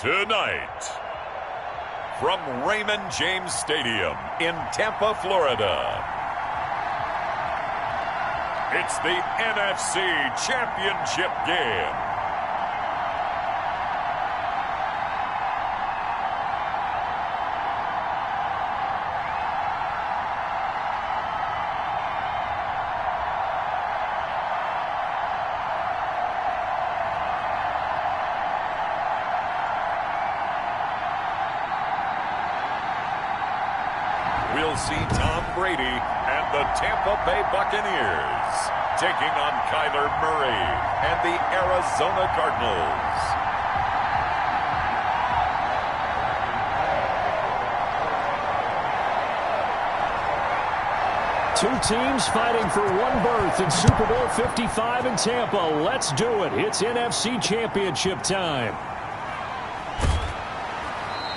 Tonight, from Raymond James Stadium in Tampa, Florida, it's the NFC Championship game. We'll see Tom Brady and the Tampa Bay Buccaneers taking on Kyler Murray and the Arizona Cardinals. Two teams fighting for one berth in Super Bowl 55 in Tampa. Let's do it. It's NFC Championship time.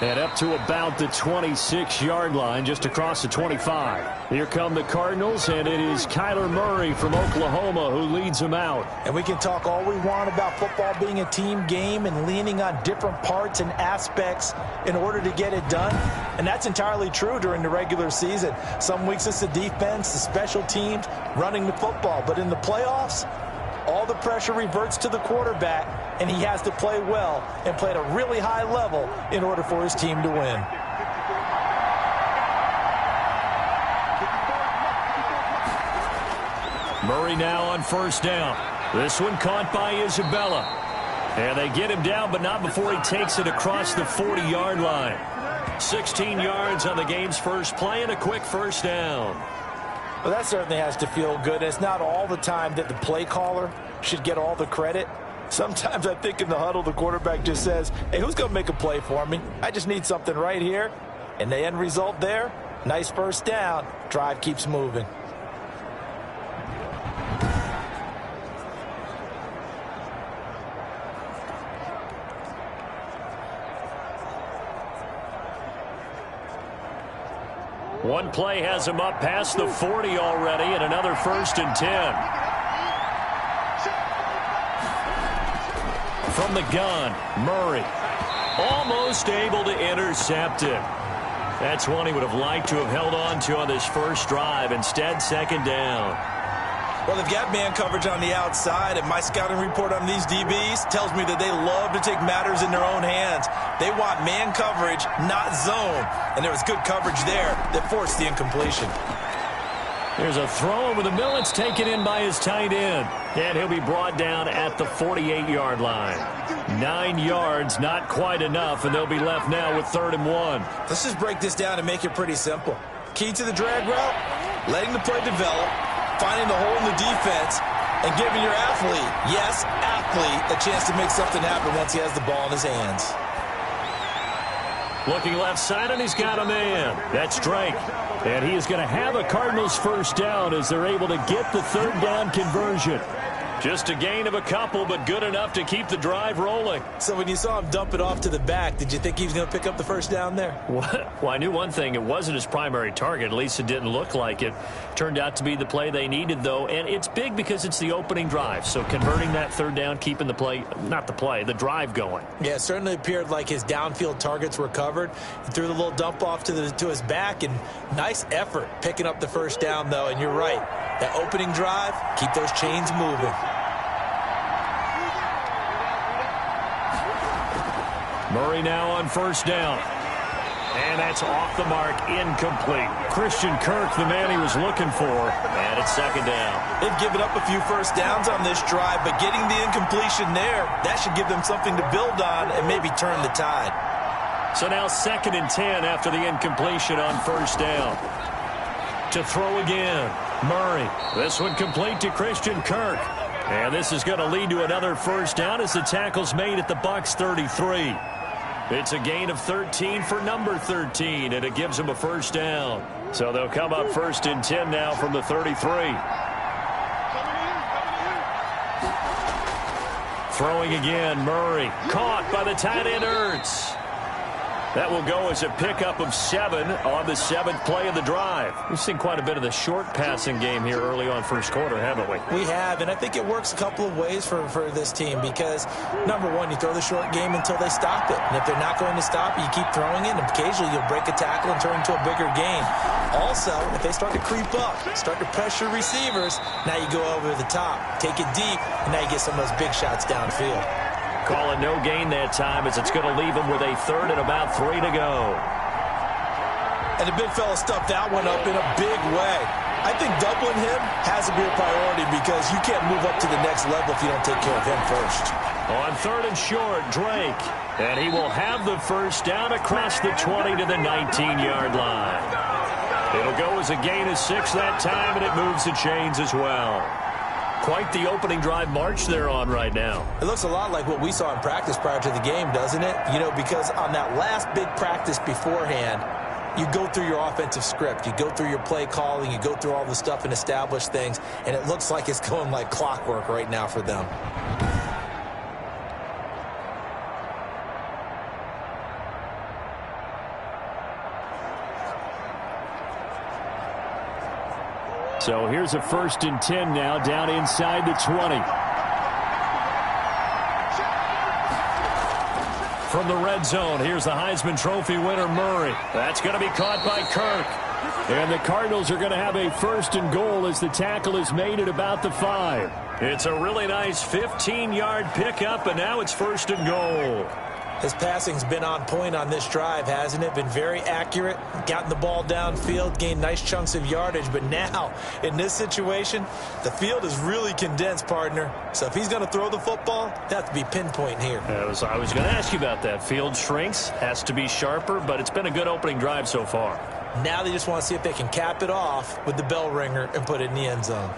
And up to about the 26-yard line, just across the 25. Here come the Cardinals, and it is Kyler Murray from Oklahoma who leads them out. And we can talk all we want about football being a team game and leaning on different parts and aspects in order to get it done. And that's entirely true during the regular season. Some weeks it's the defense, the special teams, running the football. But in the playoffs, all the pressure reverts to the quarterback, and he has to play well and play at a really high level in order for his team to win. Murray now on first down. This one caught by Isabella. And they get him down, but not before he takes it across the 40-yard line. 16 yards on the game's first play and a quick first down. Well, that certainly has to feel good. It's not all the time that the play caller should get all the credit. Sometimes I think in the huddle, the quarterback just says, hey, who's going to make a play for me? I just need something right here. And the end result there, nice first down. Drive keeps moving. One play has him up past the 40 already, and another 1st and 10. From the gun, Murray almost able to intercept it. That's one he would have liked to have held on to on this first drive. Instead, second down. Well, they've got man coverage on the outside, and my scouting report on these DBs tells me that they love to take matters in their own hands. They want man coverage, not zone. And there was good coverage there that forced the incompletion. There's a throw over the middle. It's taken in by his tight end. And he'll be brought down at the 48-yard line. 9 yards, not quite enough, and they'll be left now with 3rd and 1. Let's just break this down and make it pretty simple. Key to the drag route, letting the play develop, finding the hole in the defense, and giving your athlete, yes, athlete, a chance to make something happen once he has the ball in his hands. Looking left side, and he's got a man. That's Drake. And he is going to have a Cardinals first down as they're able to get the 3rd down conversion. Just a gain of a couple, but good enough to keep the drive rolling. So when you saw him dump it off to the back, did you think he was going to pick up the first down there? Well, I knew one thing. It wasn't his primary target. At least it didn't look like it. Turned out to be the play they needed, though. And it's big because it's the opening drive. So converting that 3rd down, keeping the play, not the play, the drive going. Yeah, it certainly appeared like his downfield targets were covered. He threw the little dump off to his back, and nice effort picking up the first down, though. And you're right. That opening drive, keep those chains moving. Murray now on first down. And that's off the mark, incomplete. Christian Kirk, the man he was looking for, and it's 2nd down. They've given up a few first downs on this drive, but getting the incompletion there, that should give them something to build on and maybe turn the tide. So now 2nd and 10 after the incompletion on first down. To throw again, Murray. This one complete to Christian Kirk. And this is going to lead to another first down as the tackle's made at the Bucs 33. It's a gain of 13 for number 13, and it gives them a first down. So they'll come up 1st and 10 now from the 33. Throwing again, Murray. Caught by the tight end, Ertz. That will go as a pickup of 7 on the 7th play of the drive. We've seen quite a bit of the short passing game here early on first quarter, haven't we? We have, and I think it works a couple of ways for this team because, number one, you throw the short game until they stop it. And if they're not going to stop it, you keep throwing it, and occasionally you'll break a tackle and turn into a bigger gain. Also, if they start to creep up, start to pressure receivers, now you go over the top, take it deep, and now you get some of those big shots downfield. Calling no gain that time as it's going to leave them with a 3rd and about 3 to go. And the big fella stuffed that one up in a big way. I think doubling him has to be a priority because you can't move up to the next level if you don't take care of him first. On 3rd and short, Drake. And he will have the first down across the 20 to the 19-yard line. It'll go as a gain of 6 that time, and it moves the chains as well. Quite the opening drive march they're on right now. It looks a lot like what we saw in practice prior to the game, doesn't it? You know, because on that last big practice beforehand, you go through your offensive script. You go through your play calling. You go through all the stuff and establish things. And it looks like it's going like clockwork right now for them. So here's a 1st and 10 now down inside the 20. From the red zone, here's the Heisman Trophy winner, Murray. That's going to be caught by Kirk. And the Cardinals are going to have a 1st and goal as the tackle is made at about the 5. It's a really nice 15-yard pickup, and now it's 1st and goal. His passing's been on point on this drive, hasn't it? Been very accurate, gotten the ball downfield, gained nice chunks of yardage. But now, in this situation, the field is really condensed, partner. So if he's going to throw the football, they have to be pinpoint here. I was going to ask you about that. Field shrinks, has to be sharper, but it's been a good opening drive so far. Now they just want to see if they can cap it off with the bell ringer and put it in the end zone.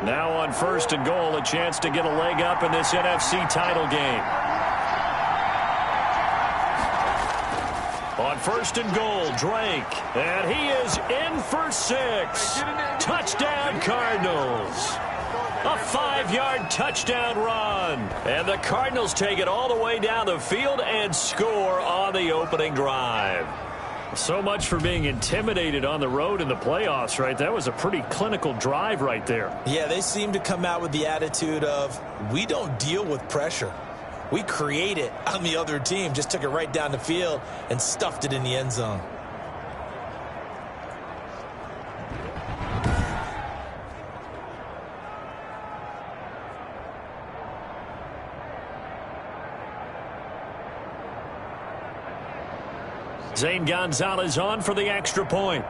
Now on 1st and goal, a chance to get a leg up in this NFC title game. On 1st and goal, Drake. And he is in for 6. Touchdown, Cardinals. A 5-yard touchdown run. And the Cardinals take it all the way down the field and score on the opening drive. So much for being intimidated on the road in the playoffs, right? That was a pretty clinical drive right there. Yeah, they seem to come out with the attitude of, we don't deal with pressure. We create it on the other team. Just took it right down the field and stuffed it in the end zone. Zane Gonzalez on for the extra point.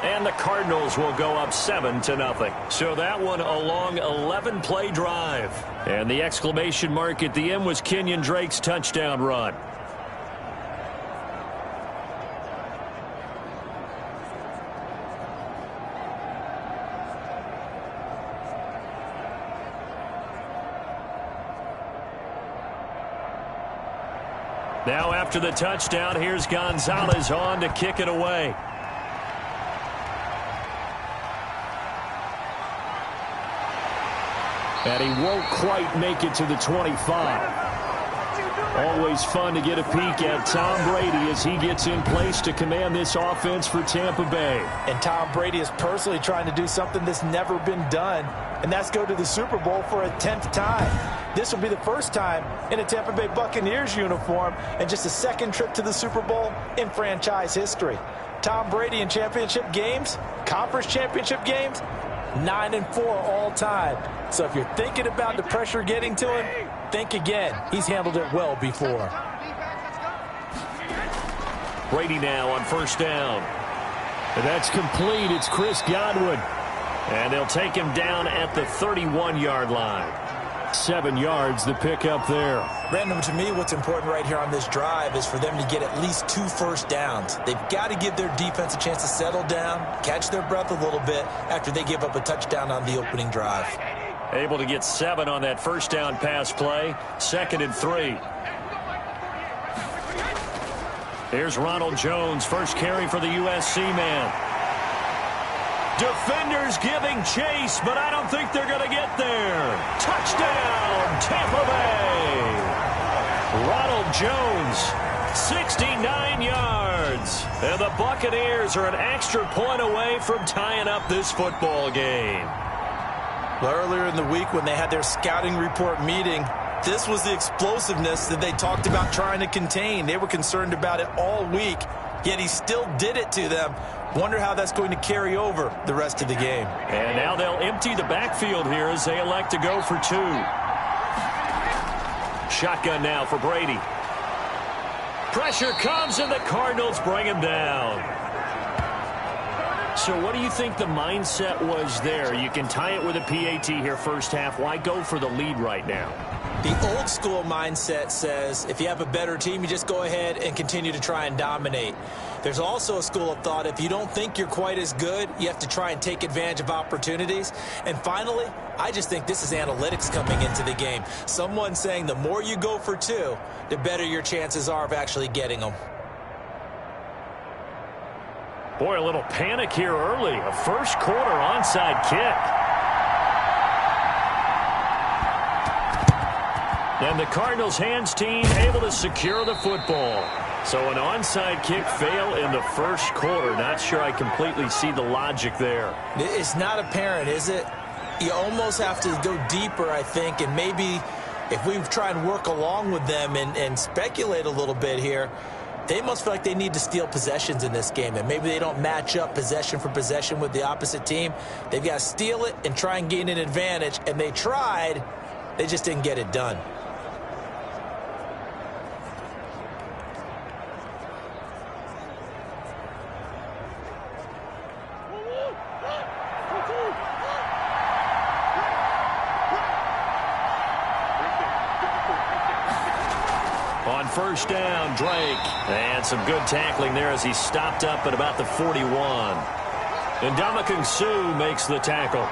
And the Cardinals will go up 7-0. So that one a long 11-play drive. And the exclamation mark at the end was Kenyon Drake's touchdown run. Now after the touchdown, here's Gonzalez on to kick it away. And he won't quite make it to the 25. Always fun to get a peek at Tom Brady as he gets in place to command this offense for Tampa Bay. And Tom Brady is personally trying to do something that's never been done, and that's go to the Super Bowl for a 10th time. This will be the first time in a Tampa Bay Buccaneers uniform and just a second trip to the Super Bowl in franchise history. Tom Brady in championship games, conference championship games, 9-4 all time. So if you're thinking about the pressure getting to him, think again. He's handled it well before. Brady now on first down. And that's complete. It's Chris Godwin. And they'll take him down at the 31-yard line. 7 yards the pickup there. Brandon, to me, what's important right here on this drive is for them to get at least 2 first downs. They've got to give their defense a chance to settle down, catch their breath a little bit after they give up a touchdown on the opening drive. Able to get 7 on that first down pass play. 2nd and 3. Here's Ronald Jones, first carry for the USC man. Defenders giving chase, but I don't think they're going to get there. Touchdown! Jones, 69 yards. And the Buccaneers are an extra point away from tying up this football game. Well, earlier in the week when they had their scouting report meeting, this was the explosiveness that they talked about trying to contain. They were concerned about it all week, yet he still did it to them. Wonder how that's going to carry over the rest of the game. And now they'll empty the backfield here as they elect to go for two. Shotgun now for Brady. Pressure comes, and the Cardinals bring him down. So what do you think the mindset was there? You can tie it with a PAT here first half. Why go for the lead right now? The old school mindset says if you have a better team, you just go ahead and continue to try and dominate. There's also a school of thought, if you don't think you're quite as good, you have to try and take advantage of opportunities. And finally, I just think this is analytics coming into the game. Someone saying the more you go for two, the better your chances are of actually getting them. Boy, a little panic here early. A first quarter onside kick. And the Cardinals hands team able to secure the football. So an onside kick fail in the first quarter. Not sure I completely see the logic there. It's not apparent, is it? You almost have to go deeper, I think, and maybe if we try and work along with them and speculate a little bit here, they must feel like they need to steal possessions in this game, and maybe they don't match up possession for possession with the opposite team. They've got to steal it and try and gain an advantage, and they tried. They just didn't get it done. On first down, Drake. And some good tackling there as he stopped up at about the 41. And Ndamukong Suh makes the tackle.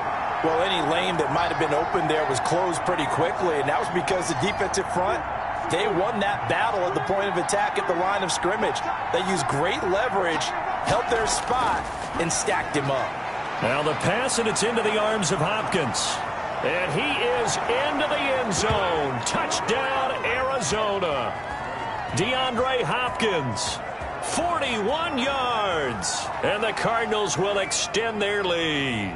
Well, any lane that might have been open there was closed pretty quickly, and that was because the defensive front, they won that battle at the point of attack at the line of scrimmage. They used great leverage, held their spot, and stacked him up. Now the pass, and it's into the arms of Hopkins. And he is into the end zone. Touchdown, Arizona. DeAndre Hopkins, 41 yards. And the Cardinals will extend their lead.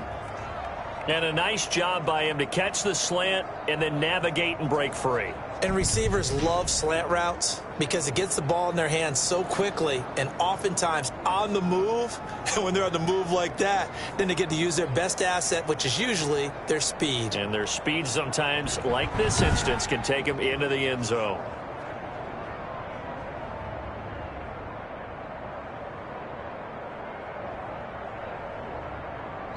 And a nice job by him to catch the slant and then navigate and break free. And receivers love slant routes because it gets the ball in their hands so quickly and oftentimes on the move. And when they're on the move like that, then they get to use their best asset, which is usually their speed. And their speed sometimes, like this instance, can take them into the end zone.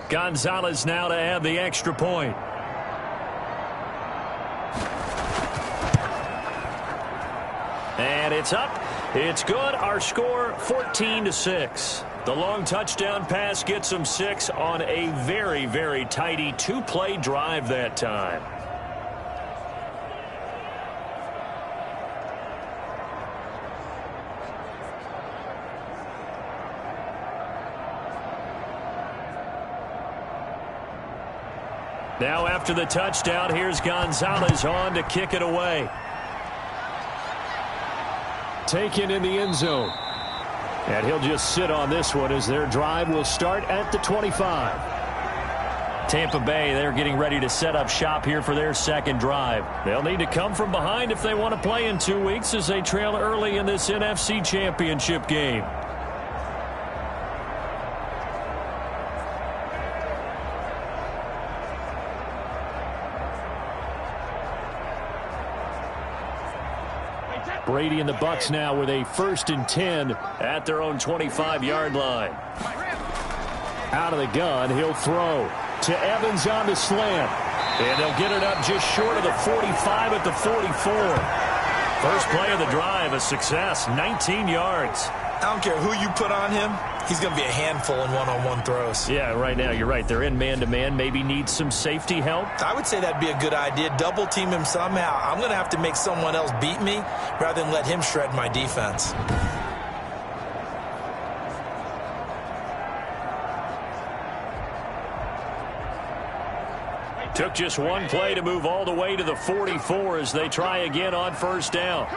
Gonzalez now to add the extra point. And it's up. It's good. Our score 14-6. The long touchdown pass gets them 6 on a very, very tidy two-play drive that time. Now after the touchdown, here's Gonzalez on to kick it away. Taken in the end zone. And he'll just sit on this one as their drive will start at the 25. Tampa Bay, they're getting ready to set up shop here for their second drive. They'll need to come from behind if they want to play in 2 weeks as they trail early in this NFC Championship game. Brady and the Bucs now with a 1st and 10 at their own 25-yard line. Out of the gun, he'll throw to Evans on the slant. And they'll get it up just short of the 45 at the 44. First play of the drive, a success, 19 yards. I don't care who you put on him. He's going to be a handful in one-on-one throws. Yeah, right now, you're right. They're in man-to-man. Maybe needs some safety help. I would say that'd be a good idea. Double team him somehow. I'm going to have to make someone else beat me rather than let him shred my defense. Took just one play to move all the way to the 44 as they try again on first down.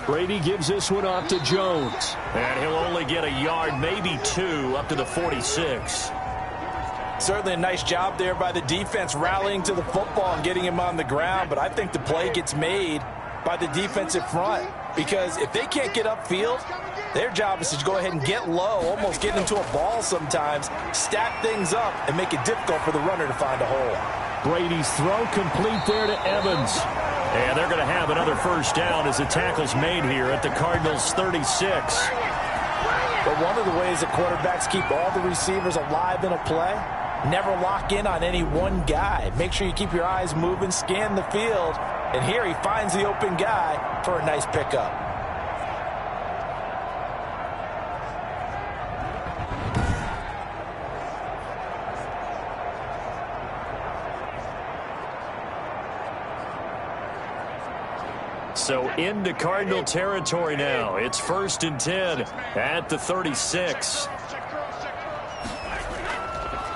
Brady gives this one off to Jones. And he'll only get a yard, maybe 2, up to the 46. Certainly a nice job there by the defense rallying to the football and getting him on the ground. But I think the play gets made by the defensive front, because if they can't get upfield, their job is to go ahead and get low, almost get into a ball sometimes, stack things up, and make it difficult for the runner to find a hole. Brady's throw complete there to Evans. And they're going to have another first down as the tackle's made here at the Cardinals' 36. But one of the ways that quarterbacks keep all the receivers alive in a play, never lock in on any one guy. Make sure you keep your eyes moving, scan the field, and here he finds the open guy for a nice pickup. So into Cardinal territory now. It's 1st and 10 at the 36.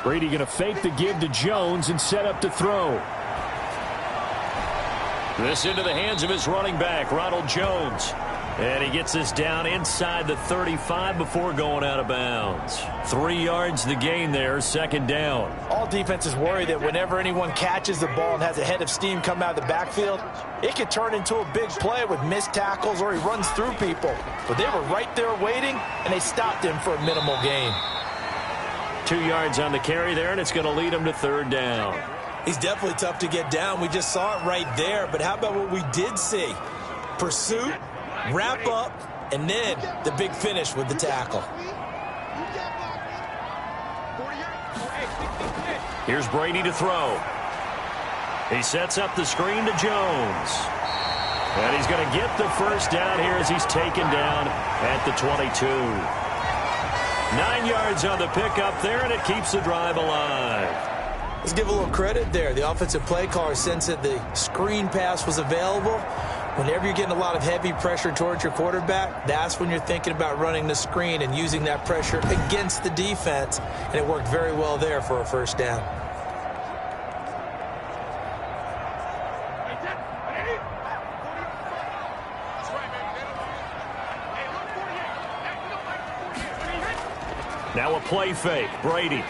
Brady going to fake the give to Jones and set up to throw. This into the hands of his running back, Ronald Jones. And he gets this down inside the 35 before going out of bounds. 3 yards the gain there, 2nd down. All defenses worry that whenever anyone catches the ball and has a head of steam come out of the backfield, it could turn into a big play with missed tackles or he runs through people. But they were right there waiting, and they stopped him for a minimal gain. 2 yards on the carry there, and it's going to lead him to 3rd down. He's definitely tough to get down. We just saw it right there. But how about what we did see? Pursuit, wrap up, and then the big finish with the tackle. Here's Brady to throw. He sets up the screen to Jones. And he's going to get the first down here as he's taken down at the 22. 9 yards on the pickup there, and it keeps the drive alive. Let's give a little credit there. The offensive play caller sensed that the screen pass was available. Whenever you're getting a lot of heavy pressure towards your quarterback, that's when you're thinking about running the screen and using that pressure against the defense. And it worked very well there for a first down. Now a play fake, Brady.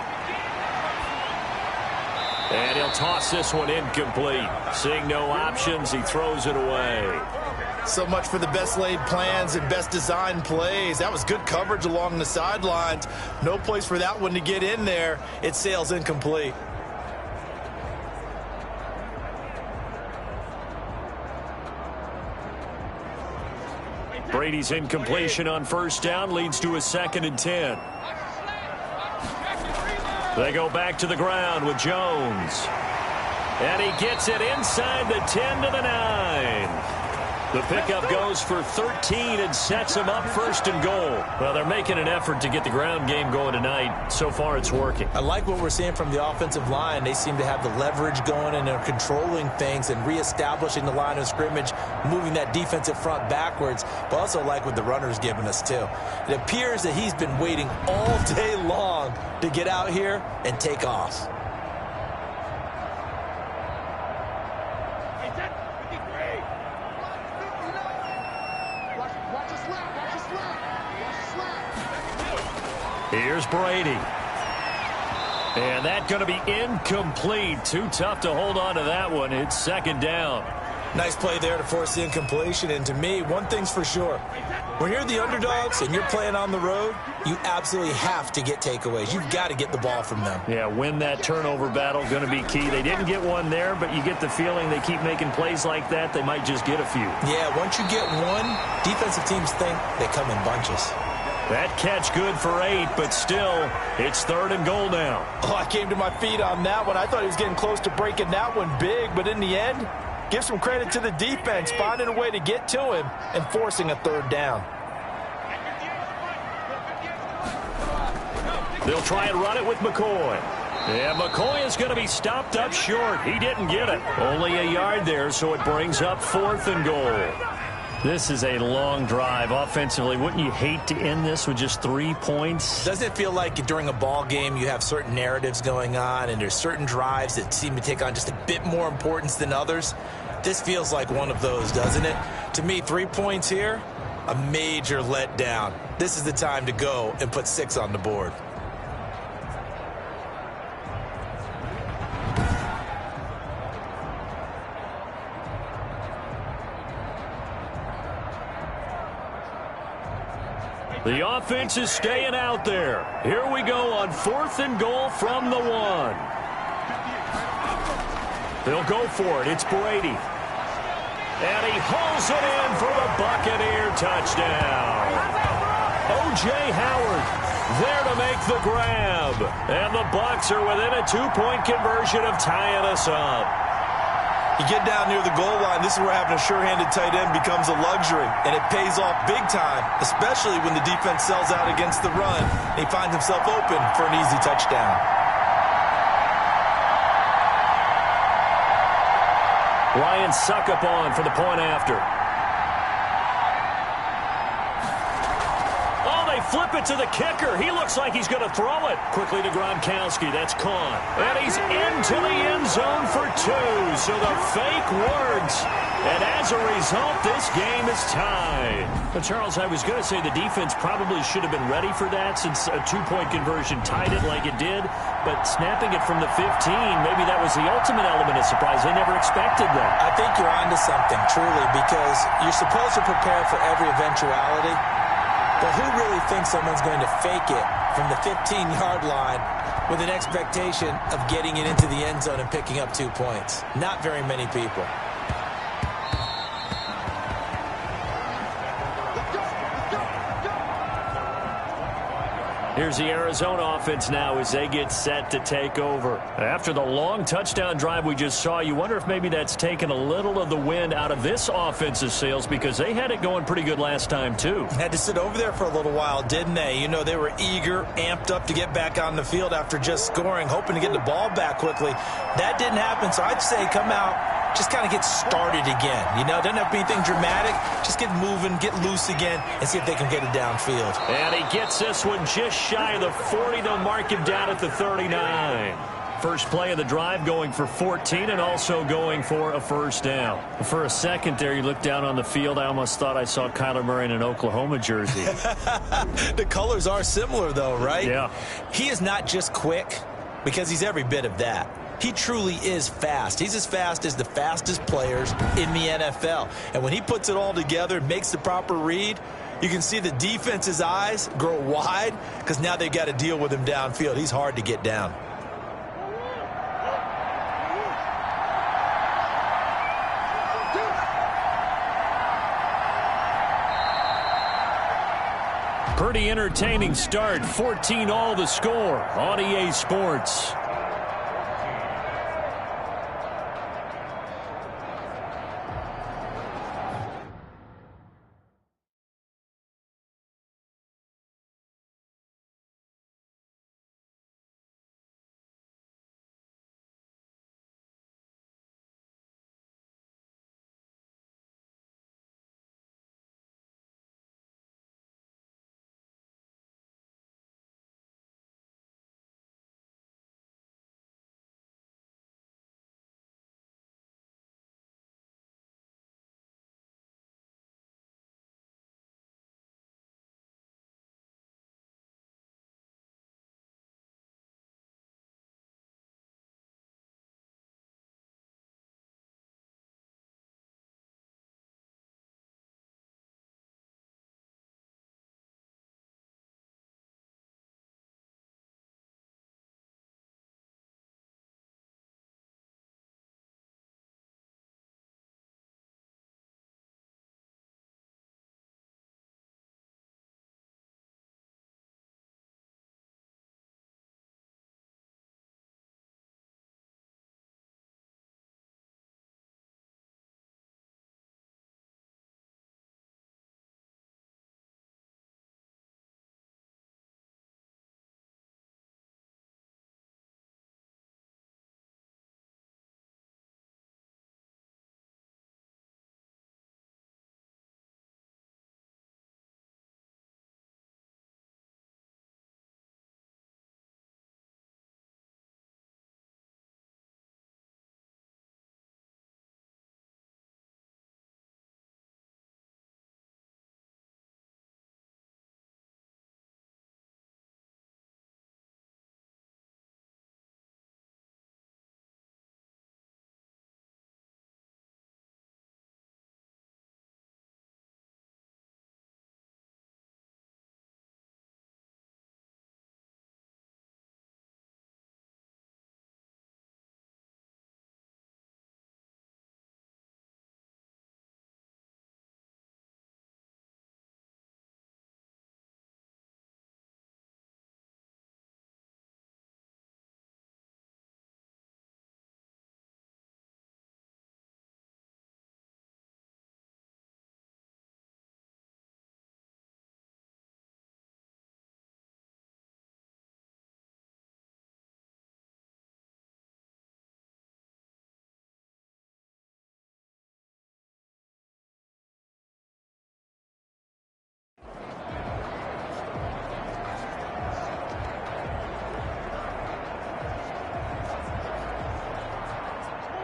And he'll toss this one incomplete. Seeing no options, he throws it away. So much for the best laid plans and best designed plays. That was good coverage along the sidelines. No place for that one to get in there. It sails incomplete. Brady's incompletion on first down leads to a 2nd and 10. They go back to the ground with Jones. And he gets it inside the 10 to the 9. The pickup goes for 13 and sets him up 1st and goal. Well, they're making an effort to get the ground game going tonight. So far, it's working. I like what we're seeing from the offensive line. They seem to have the leverage going, and they're controlling things and reestablishing the line of scrimmage, moving that defensive front backwards. But also like what the runner's giving us, too. It appears that he's been waiting all day long to get out here and take off. Here's Brady. And that's going to be incomplete. Too tough to hold on to that one. It's 2nd down. Nice play there to force the incompletion. And to me, one thing's for sure. When you're the underdogs and you're playing on the road, you absolutely have to get takeaways. You've got to get the ball from them. Yeah, win that turnover battle, going to be key. They didn't get one there, but you get the feeling they keep making plays like that, they might just get a few. Yeah, once you get one, defensive teams think they come in bunches. That catch good for 8, but still, it's 3rd and goal now. Oh, I came to my feet on that one. I thought he was getting close to breaking that one big, but in the end, give some credit to the defense, finding a way to get to him and forcing a 3rd down. They'll try and run it with McCoy. Yeah, McCoy is going to be stopped up short. He didn't get it. Only a yard there, so it brings up 4th and goal. This is a long drive. Offensively, wouldn't you hate to end this with just 3 points? Doesn't it feel like during a ball game you have certain narratives going on and there's certain drives that seem to take on just a bit more importance than others? This feels like one of those, doesn't it? To me, 3 points here, a major letdown. This is the time to go and put 6 on the board. The offense is staying out there. Here we go on 4th and goal from the 1. They'll go for it. It's Brady. And he hauls it in for the Buccaneer touchdown. O.J. Howard there to make the grab. And the Bucs are within a 2-point conversion of tying us up. You get down near the goal line, this is where having a sure-handed tight end becomes a luxury, and it pays off big time, especially when the defense sells out against the run, and he finds himself open for an easy touchdown. Ryan Suckup on for the point after. Flip it to the kicker. He looks like he's going to throw it. Quickly to Gronkowski. That's caught. And he's into the end zone for 2. So the fake works. And as a result, this game is tied. Well, Charles, I was going to say the defense probably should have been ready for that since a 2-point conversion tied it like it did. But snapping it from the 15, maybe that was the ultimate element of surprise. They never expected that. I think you're onto something, truly, because you're supposed to prepare for every eventuality. But who really thinks someone's going to fake it from the 15-yard line with an expectation of getting it into the end zone and picking up 2 points? Not very many people. Here's the Arizona offense now as they get set to take over. After the long touchdown drive we just saw, you wonder if maybe that's taken a little of the wind out of this offense's sails because they had it going pretty good last time too. Had to sit over there for a little while, didn't they? You know, they were eager, amped up to get back on the field after just scoring, hoping to get the ball back quickly. That didn't happen, so I'd say come out, just kind of get started again. You know, doesn't have to be anything dramatic. Just get moving, get loose again, and see if they can get it downfield. And he gets this one just shy of the 40. They'll mark him down at the 39. First play of the drive going for 14 and also going for a first down. For a second there, you looked down on the field. I almost thought I saw Kyler Murray in an Oklahoma jersey. The colors are similar, though, right? Yeah. He is not just quick because he's every bit of that. He truly is fast. He's as fast as the fastest players in the NFL. And when he puts it all together, makes the proper read, you can see the defense's eyes grow wide because now they've got to deal with him downfield. He's hard to get down. Pretty entertaining start. 14-all the score on EA Sports.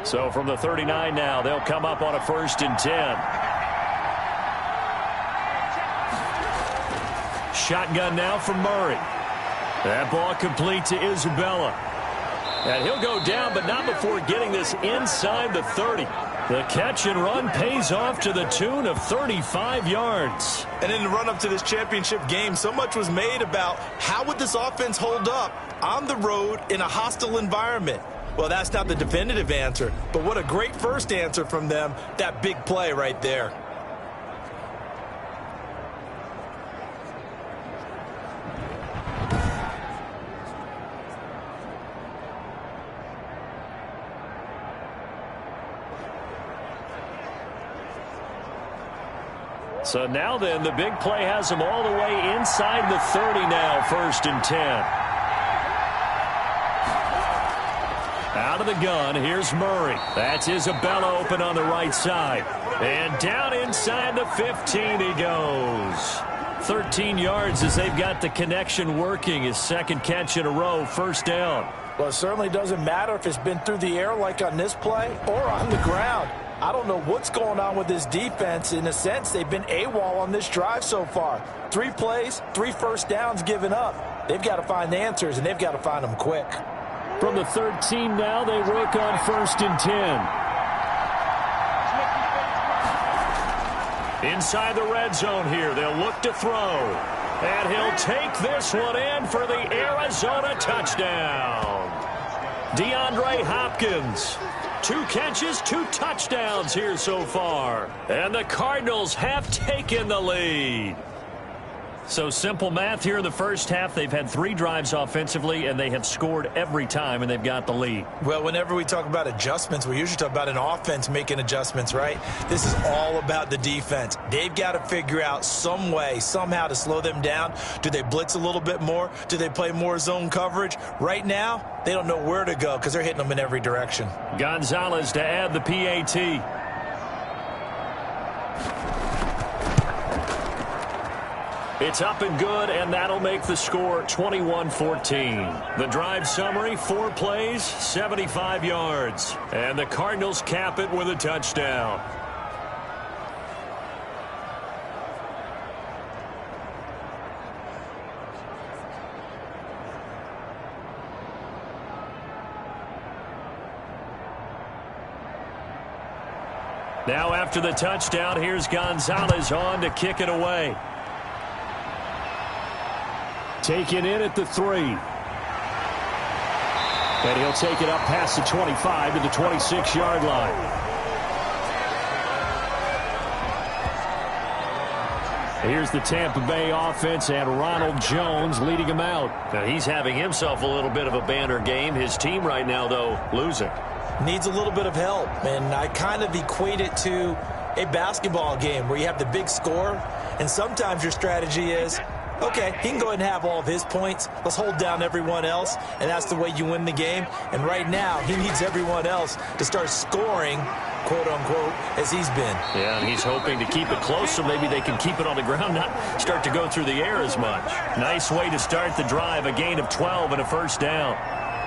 So from the 39 now, they'll come up on a 1st and 10. Shotgun now from Murray. That ball complete to Isabella. And he'll go down, but not before getting this inside the 30. The catch and run pays off to the tune of 35 yards. And in the run-up to this championship game, so much was made about how would this offense hold up on the road in a hostile environment. Well, that's not the definitive answer, but what a great first answer from them, that big play right there. So now then, the big play has them all the way inside the 30 now, 1st and 10. Out of the gun, here's Murray. That's Isabella open on the right side. And down inside the 15 he goes. 13 yards as they've got the connection working. His 2nd catch in a row, 1st down. Well, it certainly doesn't matter if it's been through the air like on this play or on the ground. I don't know what's going on with this defense. In a sense, they've been AWOL on this drive so far. 3 plays, 3 1st downs given up. They've got to find the answers, and they've got to find them quick. From the 13 now, they work on 1st and 10. Inside the red zone here, they'll look to throw. And he'll take this one in for the Arizona touchdown. DeAndre Hopkins. 2 catches, 2 touchdowns here so far. And the Cardinals have taken the lead. So simple math here in the first half. They've had 3 drives offensively, and they have scored every time, and they've got the lead. Well, whenever we talk about adjustments, we usually talk about an offense making adjustments, right? This is all about the defense. They've got to figure out some way, somehow to slow them down. Do they blitz a little bit more? Do they play more zone coverage? Right now, they don't know where to go because they're hitting them in every direction. Gonzalez to add the PAT. It's up and good, and that'll make the score 21-14. The drive summary, 4 plays, 75 yards. And the Cardinals cap it with a touchdown. Now after the touchdown, here's Gonzalez on to kick it away. Taken in at the 3. And he'll take it up past the 25 to the 26-yard line. Here's the Tampa Bay offense and Ronald Jones leading him out. Now he's having himself a little bit of a banner game. His team right now, though, losing. Needs a little bit of help, and I kind of equate it to a basketball game where you have the big score, and sometimes your strategy is, okay, he can go ahead and have all of his points. Let's hold down everyone else, and that's the way you win the game. And right now, he needs everyone else to start scoring, quote-unquote, as he's been. Yeah, and he's hoping to keep it close so maybe they can keep it on the ground, not start to go through the air as much. Nice way to start the drive, a gain of 12 and a 1st down.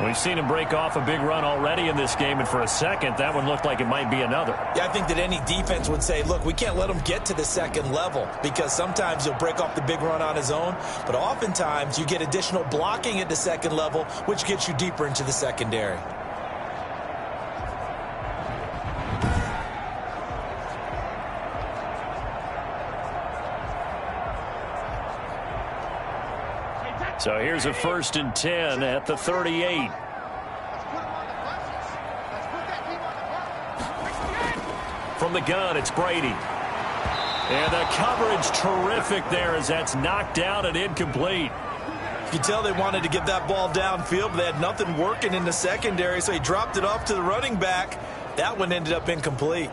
We've seen him break off a big run already in this game, and for a second, that one looked like it might be another. Yeah, I think that any defense would say, look, we can't let him get to the 2nd level because sometimes he'll break off the big run on his own, but oftentimes you get additional blocking at the 2nd level, which gets you deeper into the secondary. So here's a 1st and 10 at the 38. From the gun, it's Brady. And the coverage terrific there as that's knocked down and incomplete. You can tell they wanted to get that ball downfield, but they had nothing working in the secondary, so he dropped it off to the running back. That one ended up incomplete.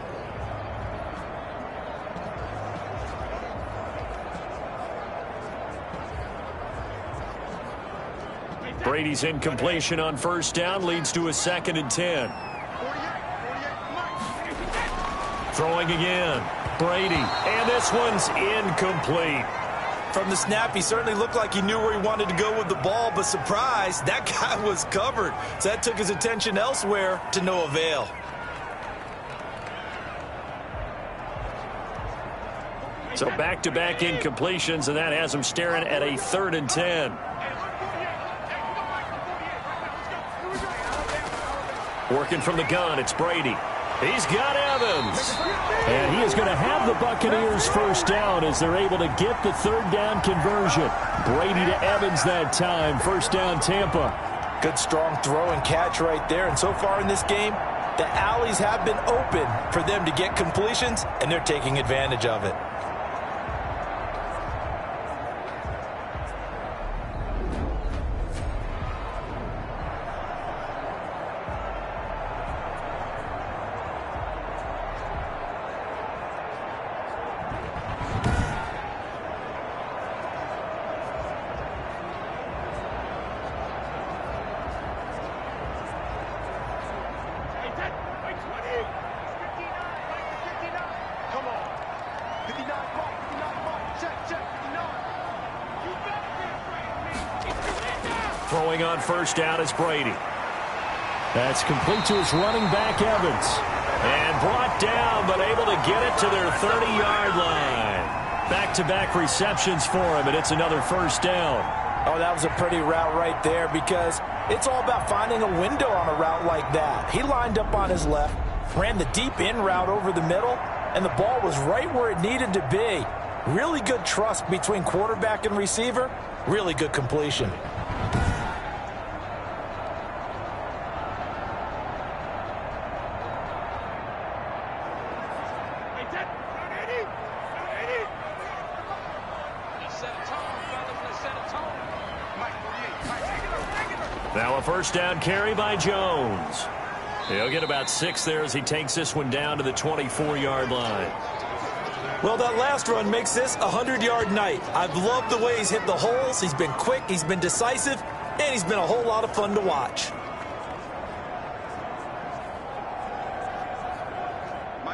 Brady's incompletion on 1st down leads to a 2nd and 10. Throwing again. Brady. And this one's incomplete. From the snap, he certainly looked like he knew where he wanted to go with the ball, but surprise, that guy was covered. So that took his attention elsewhere to no avail. So back-to-back incompletions, and that has them staring at a 3rd and 10. Working from the gun, it's Brady. He's got Evans. And he is going to have the Buccaneers first down as they're able to get the 3rd down conversion. Brady to Evans that time. First down, Tampa. Good strong throw and catch right there. And so far in this game, the alleys have been open for them to get completions, and they're taking advantage of it. Throwing on first down is Brady. That's complete to his running back, Evans. And brought down, but able to get it to their 30-yard line. Back-to-back receptions for him, and it's another first down. Oh, that was a pretty route right there because it's all about finding a window on a route like that. He lined up on his left, ran the deep in route over the middle, and the ball was right where it needed to be. Really good trust between quarterback and receiver. Really good completion. Now a first down carry by Jones. He'll get about 6 there as he takes this one down to the 24-yard line. Well, that last run makes this a 100-yard night. I've loved the way he's hit the holes. He's been quick, he's been decisive, and he's been a whole lot of fun to watch.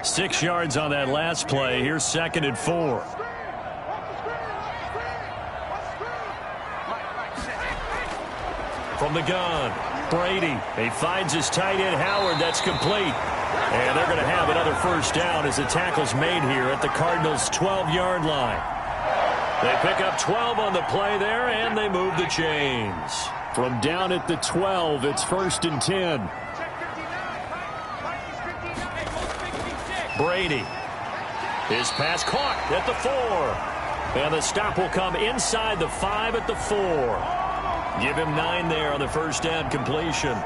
6 yards on that last play. Here's 2nd and 4. From the gun, Brady. He finds his tight end, Howard. That's complete. And they're going to have another first down as the tackle's made here at the Cardinals' 12-yard line. They pick up 12 on the play there, and they move the chains. From down at the 12, it's 1st and 10. Brady. His pass caught at the 4. And the stop will come inside the 5 at the 4. Give him 9 there on the first down completion.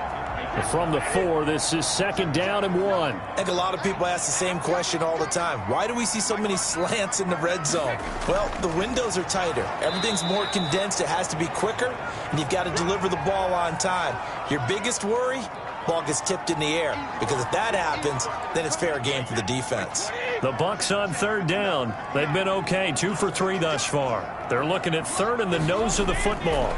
From the 4, this is 2nd down and 1. I think a lot of people ask the same question all the time. Why do we see so many slants in the red zone? Well, the windows are tighter. Everything's more condensed. It has to be quicker, and you've got to deliver the ball on time. Your biggest worry? Ball gets tipped in the air, because if that happens, then it's fair game for the defense. The Bucs on 3rd down. They've been okay, 2 for 3 thus far. They're looking at 3rd in the nose of the football.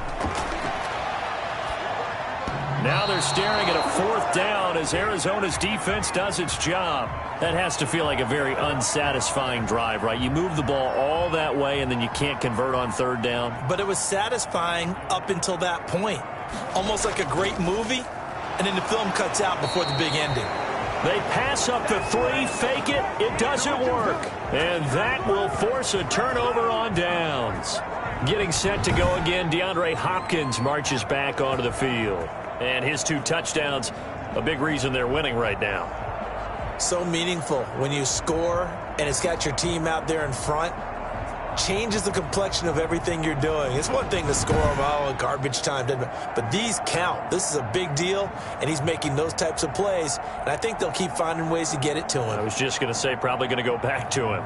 Now they're staring at a 4th down as Arizona's defense does its job. That has to feel like a very unsatisfying drive, right? You move the ball all that way, and then you can't convert on 3rd down. But it was satisfying up until that point. Almost like a great movie, and then the film cuts out before the big ending. They pass up the 3, fake it. It doesn't work. And that will force a turnover on downs. Getting set to go again, DeAndre Hopkins marches back onto the field. And his 2 touchdowns, a big reason they're winning right now. So meaningful when you score and it's got your team out there in front. Changes the complexion of everything you're doing. It's one thing to score in garbage time, but these count. This is a big deal, and he's making those types of plays, and I think they'll keep finding ways to get it to him. I was just going to say probably going to go back to him.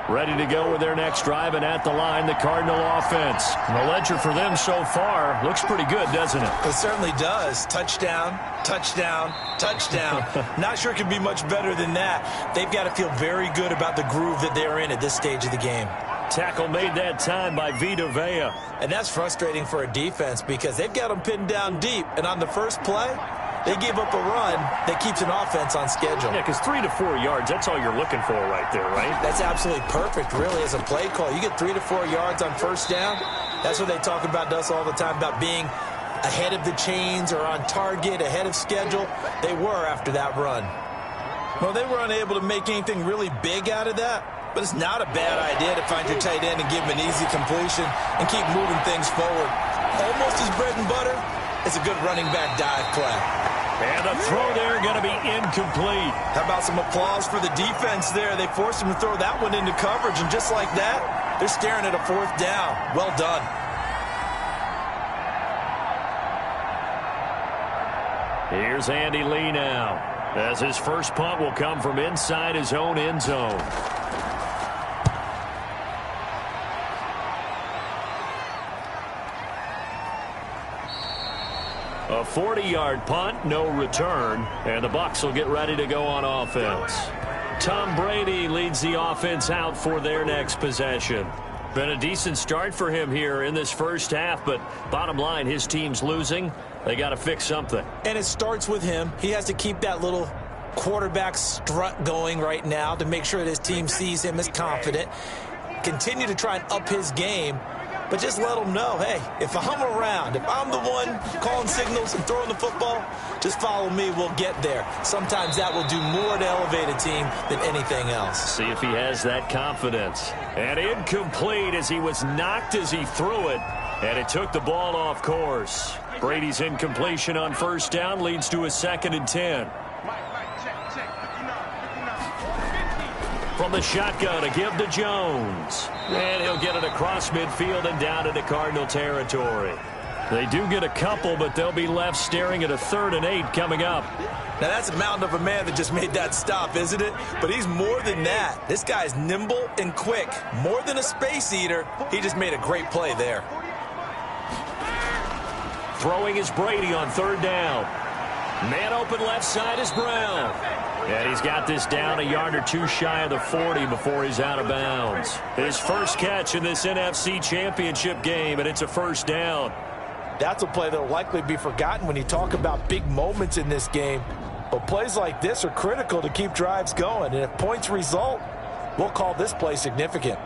Ready to go with their next drive, and at the line, the Cardinal offense. And the ledger for them so far looks pretty good, doesn't it? It certainly does. Touchdown, touchdown, touchdown. Not sure it can be much better than that. They've got to feel very good about the groove that they're in at this stage of the game. Tackle made that time by Vita Vea. And that's frustrating for a defense because they've got them pinned down deep. And on the first play, they give up a run that keeps an offense on schedule. Yeah, because 3 to 4 yards, that's all you're looking for right there, right? That's absolutely perfect, really, as a play call. You get 3 to 4 yards on first down. That's what they talk about to us all the time, about being ahead of the chains or on target, ahead of schedule. They were after that run. Well, they were unable to make anything really big out of that. but it's not a bad idea to find your tight end and give him an easy completion and keep moving things forward. Almost his bread and butter. It's a good running back dive play. And the throw there going to be incomplete. How about some applause for the defense there? They forced him to throw that one into coverage, and just like that, they're staring at a 4th down. Well done. Here's Andy Lee now, as his first punt will come from inside his own end zone. A 40-yard punt, no return, and the Bucs will get ready to go on offense. Tom Brady leads the offense out for their next possession. Been a decent start for him here in this first half, but bottom line, his team's losing. They got to fix something. And it starts with him. He has to keep that little quarterback strut going right now to make sure that his team sees him as confident. Continue to try and up his game, but just let him know, hey, if I'm around, if I'm the one calling signals and throwing the football, just follow me, we'll get there. Sometimes that will do more to elevate a team than anything else. See if he has that confidence. And incomplete as he was knocked as he threw it, and it took the ball off course. Brady's incompletion on first down leads to a 2nd and 10. From the shotgun, a give to Jones. And he'll get it across midfield and down into Cardinal territory. They do get a couple, but they'll be left staring at a 3rd and 8 coming up. Now, that's a mountain of a man that just made that stop, isn't it? But he's more than that. This guy's nimble and quick. More than a space eater. He just made a great play there. Throwing is Brady on 3rd down. Man open left side is Brown. And he's got this down a yard or two shy of the 40 before he's out of bounds. His first catch in this NFC Championship game, and it's a 1st down. That's a play that will likely be forgotten when you talk about big moments in this game. But plays like this are critical to keep drives going. And if points result, we'll call this play significant.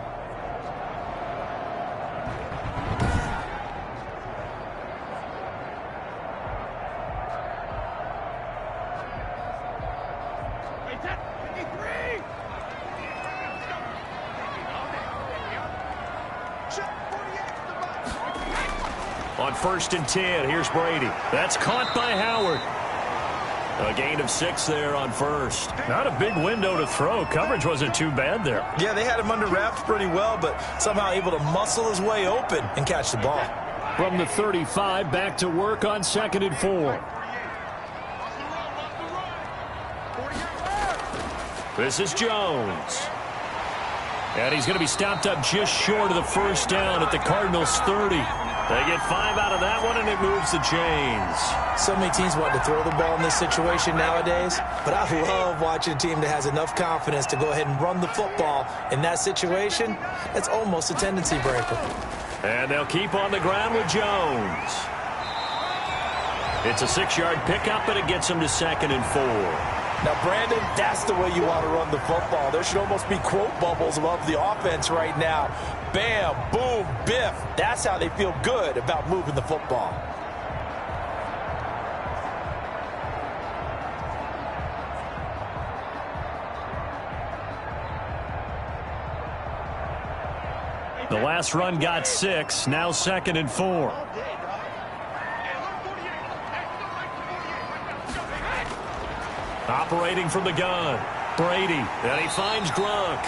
On 1st and 10, here's Brady. That's caught by Howard. A gain of 6 there on 1st. Not a big window to throw. Coverage wasn't too bad there. Yeah, they had him under wraps pretty well, but somehow able to muscle his way open and catch the ball. From the 35, back to work on 2nd and 4. This is Jones. And he's going to be stopped up just short of the 1st down at the Cardinals' 30. They get 5 out of that one, and it moves the chains. So many teams want to throw the ball in this situation nowadays, but I love watching a team that has enough confidence to go ahead and run the football. In that situation, it's almost a tendency breaker. And they'll keep on the ground with Jones. It's a 6-yard pickup, and it gets him to 2nd and 4. Now, Brandon, that's the way you want to run the football. There should almost be quote bubbles above the offense right now. Bam, boom, biff. That's how they feel good about moving the football. The last run got 6, now 2nd and 4. Operating from the gun, Brady, and he finds Gronk.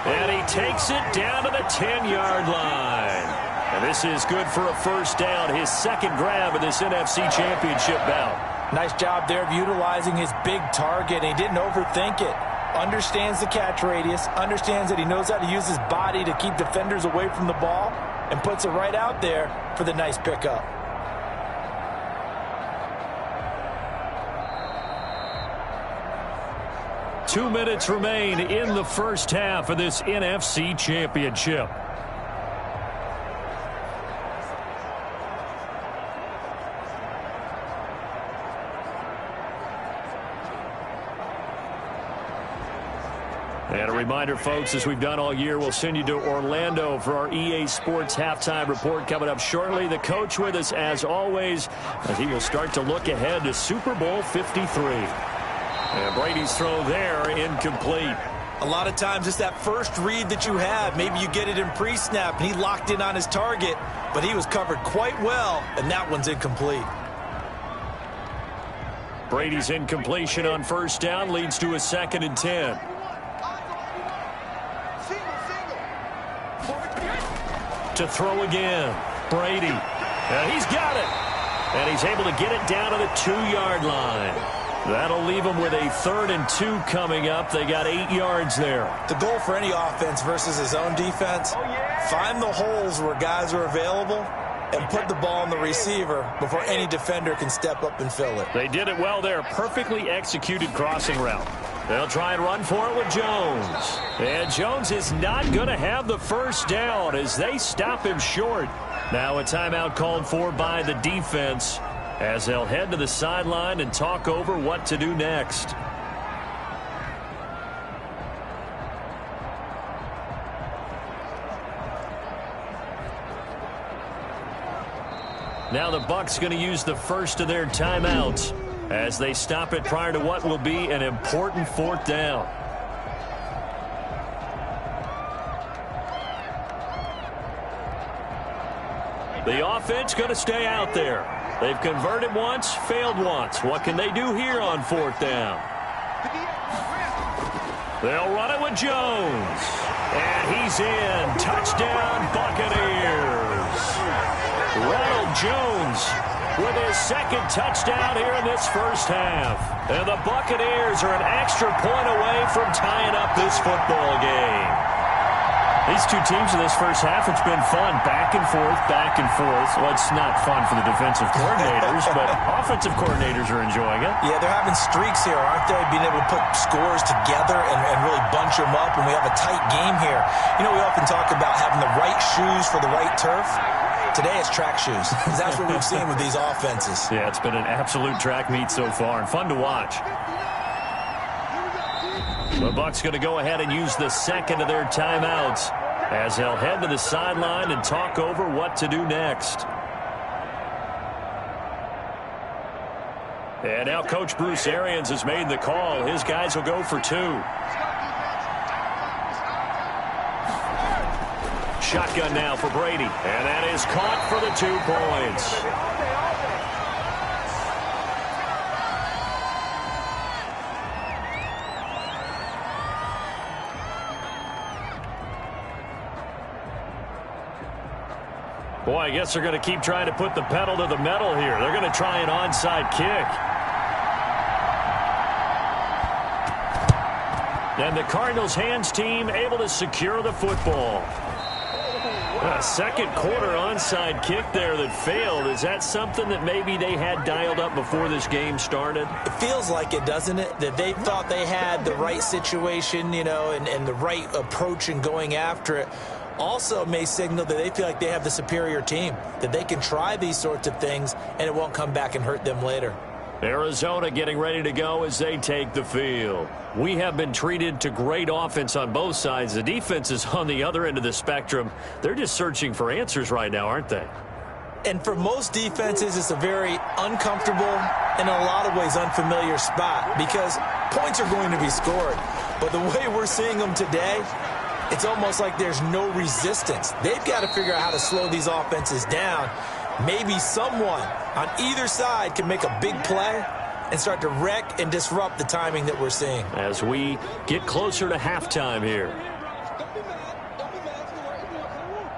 And he takes it down to the 10-yard line. And this is good for a 1st down, his 2nd grab of this NFC Championship bout. Nice job there of utilizing his big target. He didn't overthink it. Understands the catch radius, understands that he knows how to use his body to keep defenders away from the ball, and puts it right out there for the nice pickup. Two minutes remain in the first half of this NFC Championship. And a reminder, folks, as we've done all year, we'll send you to Orlando for our EA Sports halftime report coming up shortly. The coach with us, as always, as he will start to look ahead to Super Bowl 53. And Brady's throw there incomplete. A lot of times it's that first read that you have. Maybe you get it in pre-snap, and he locked in on his target, but he was covered quite well, and that one's incomplete. Brady's incompletion on first down leads to a 2nd and 10. To throw again, Brady. And he's got it. And he's able to get it down to the 2-yard line. That'll leave him with a 3rd and 2 coming up. They got 8 yards there. The goal for any offense versus his own defense, find the holes where guys are available and put the ball on the receiver before any defender can step up and fill it. They did it well there. Perfectly executed crossing route. They'll try and run for it with Jones. And Jones is not going to have the first down as they stop him short. Now a timeout called for by the defense as they'll head to the sideline and talk over what to do next. Now the Bucs going to use the first of their timeouts as they stop it prior to what will be an important 4th down. The offense going to stay out there. They've converted once, failed once. What can they do here on 4th down? They'll run it with Jones. And he's in. Touchdown, Buccaneers. Ronald Jones with his 2nd touchdown here in this first half. And the Buccaneers are an extra point away from tying up this football game. These two teams in this first half, it's been fun. Back and forth, back and forth. Well, it's not fun for the defensive coordinators, but offensive coordinators are enjoying it. Yeah, they're having streaks here, aren't they? Being able to put scores together and really bunch them up, and we have a tight game here. You know, we often talk about having the right shoes for the right turf. Today it's track shoes. That's what we've seen with these offenses. Yeah, it's been an absolute track meet so far and fun to watch. The Bucs going to go ahead and use the 2nd of their timeouts as they'll head to the sideline and talk over what to do next. And now Coach Bruce Arians has made the call. His guys will go for 2. Shotgun now for Brady. And that is caught for the 2 points. Boy, I guess they're going to keep trying to put the pedal to the metal here. They're going to try an onside kick. And the Cardinals hands team able to secure the football. A 2nd quarter onside kick there that failed. Is that something that maybe they had dialed up before this game started? It feels like it, doesn't it? That they thought they had the right situation, you know, and the right approach in going after it. Also may signal that they feel like they have the superior team, that they can try these sorts of things and it won't come back and hurt them later. Arizona getting ready to go as they take the field. We have been treated to great offense on both sides. The defense is on the other end of the spectrum. They're just searching for answers right now, aren't they? And for most defenses, it's a very uncomfortable and in a lot of ways unfamiliar spot because points are going to be scored. But the way we're seeing them today, it's almost like there's no resistance. They've got to figure out how to slow these offenses down. Maybe someone on either side can make a big play and start to wreck and disrupt the timing that we're seeing. As we get closer to halftime here.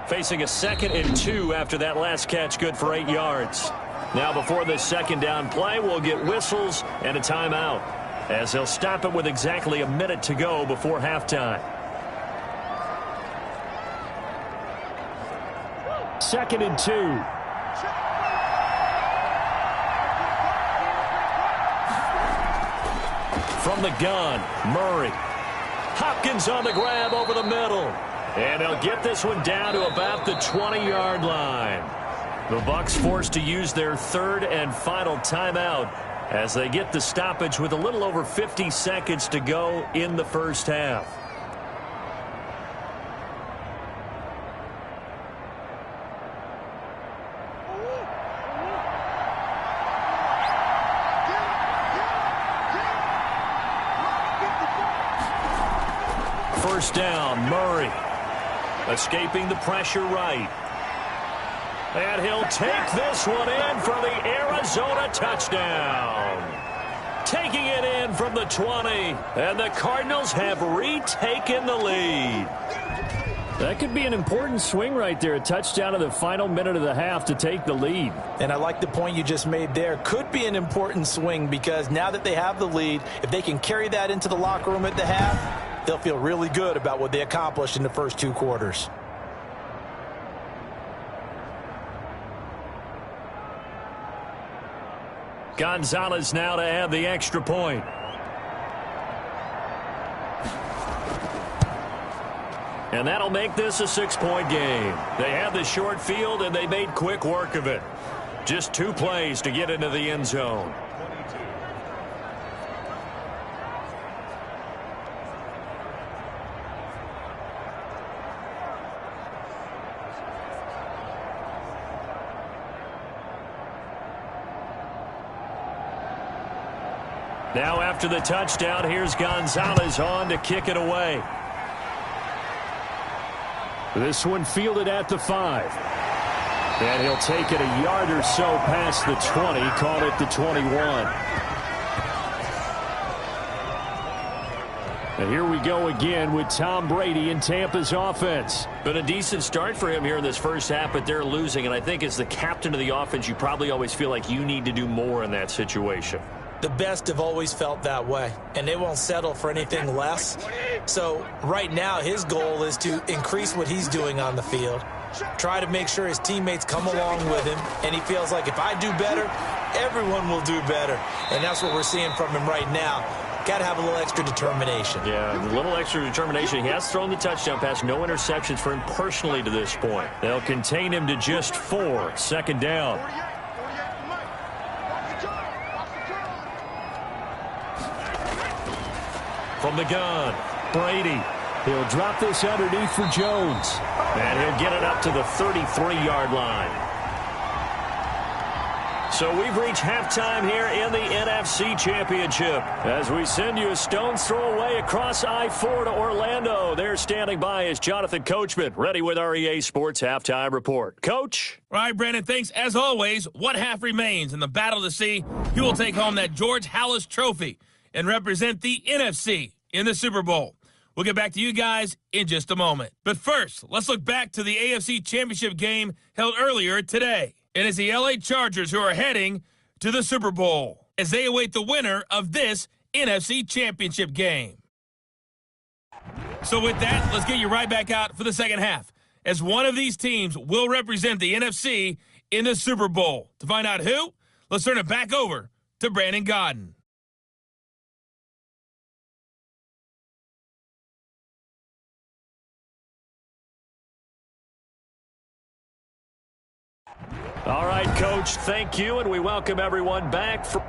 Facing a 2nd and 2 after that last catch, good for 8 yards. Now before this 2nd down play, we'll get whistles and a timeout as they'll stop it with exactly a minute to go before halftime. 2nd and 2. From the gun, Murray. Hopkins on the grab over the middle. And they'll get this one down to about the 20-yard line. The Bucs forced to use their 3rd and final timeout as they get the stoppage with a little over 50 seconds to go in the first half. first down. Murray escaping the pressure right. And he'll take this one in for the Arizona touchdown. Taking it in from the 20. And the Cardinals have retaken the lead. That could be an important swing right there. A touchdown in the final minute of the half to take the lead. And I like the point you just made there. Could be an important swing because now that they have the lead, if they can carry that into the locker room at the half, they'll feel really good about what they accomplished in the first 2 quarters. Gonzalez now to add the extra point. And that'll make this a 6-point game. They had the short field, and they made quick work of it. Just 2 plays to get into the end zone. Now after the touchdown, here's Gonzalez on to kick it away. This one fielded at the 5. And he'll take it a yard or so past the 20, caught at the 21. And here we go again with Tom Brady in Tampa's offense. Been a decent start for him here in this first half, but they're losing. And I think as the captain of the offense, you probably always feel like you need to do more in that situation. The best have always felt that way, and they won't settle for anything less. So right now his goal is to increase what he's doing on the field, try to make sure his teammates come along with him, and he feels like if I do better, everyone will do better. And that's what we're seeing from him right now. Got to have a little extra determination. Yeah, a little extra determination. He has thrown the touchdown pass, no interceptions for him personally to this point. They'll contain him to just 4, second down. From the gun, Brady. He'll drop this underneath for Jones. And he'll get it up to the 33-yard line. So we've reached halftime here in the NFC Championship. As we send you a stone's throw away across I-4 to Orlando. There standing by is Jonathan Coachman, ready with our EA Sports Halftime Report. Coach? All right, Brandon, thanks. As always, one half remains in the battle to see who will take home that George Halas Trophy and represent the NFC in the Super Bowl. We'll get back to you guys in just a moment. But first, let's look back to the AFC Championship game held earlier today. It is the LA Chargers who are heading to the Super Bowl as they await the winner of this NFC Championship game. So with that, let's get you right back out for the second half, as one of these teams will represent the NFC in the Super Bowl. To find out who, let's turn it back over to Brandon Gaudin. All right, Coach, thank you, and we welcome everyone back for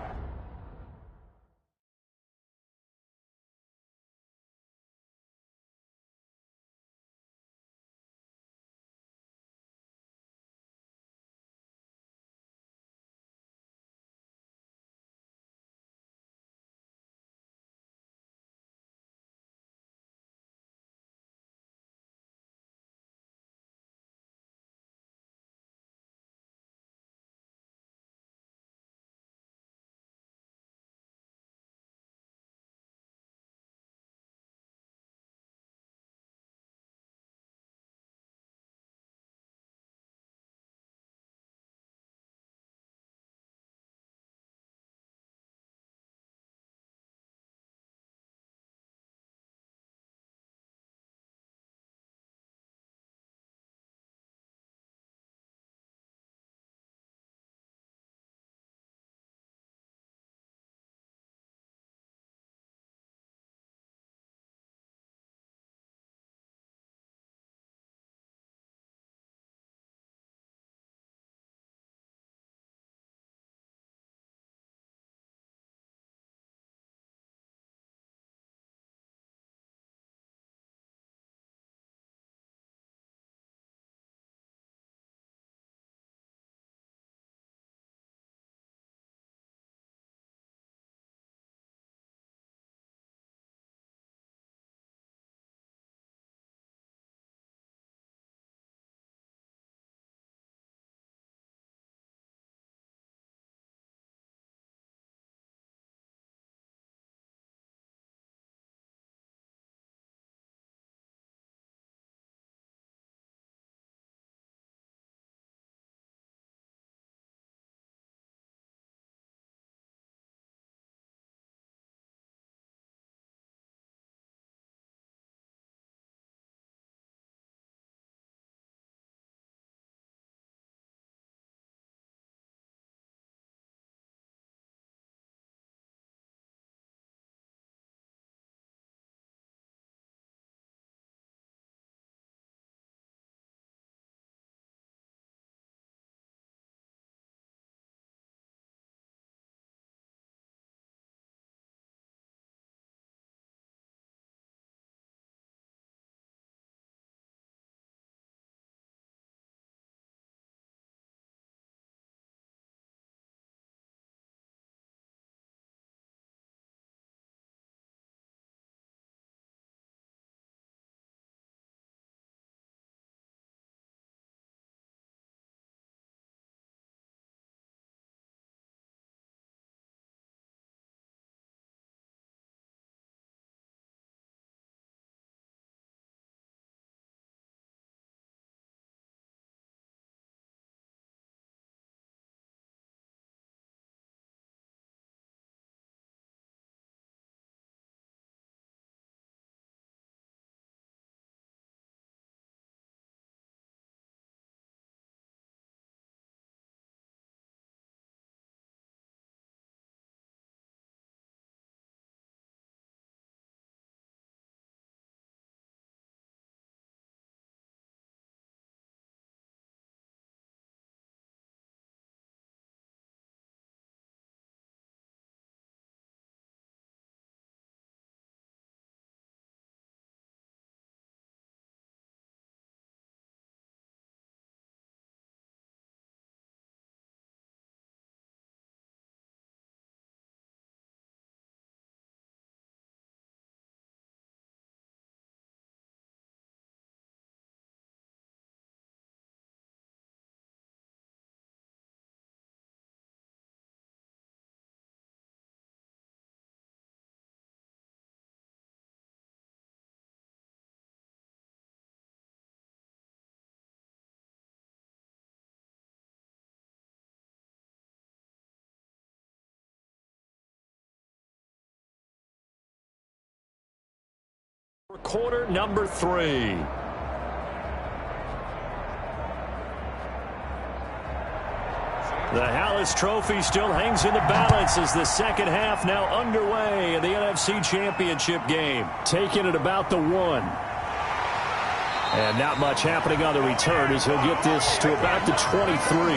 Quarter number 3. The Hallis Trophy still hangs in the balance as the second half now underway in the NFC Championship game. Taking it about the 1. And not much happening on the return as he'll get this to about the 23.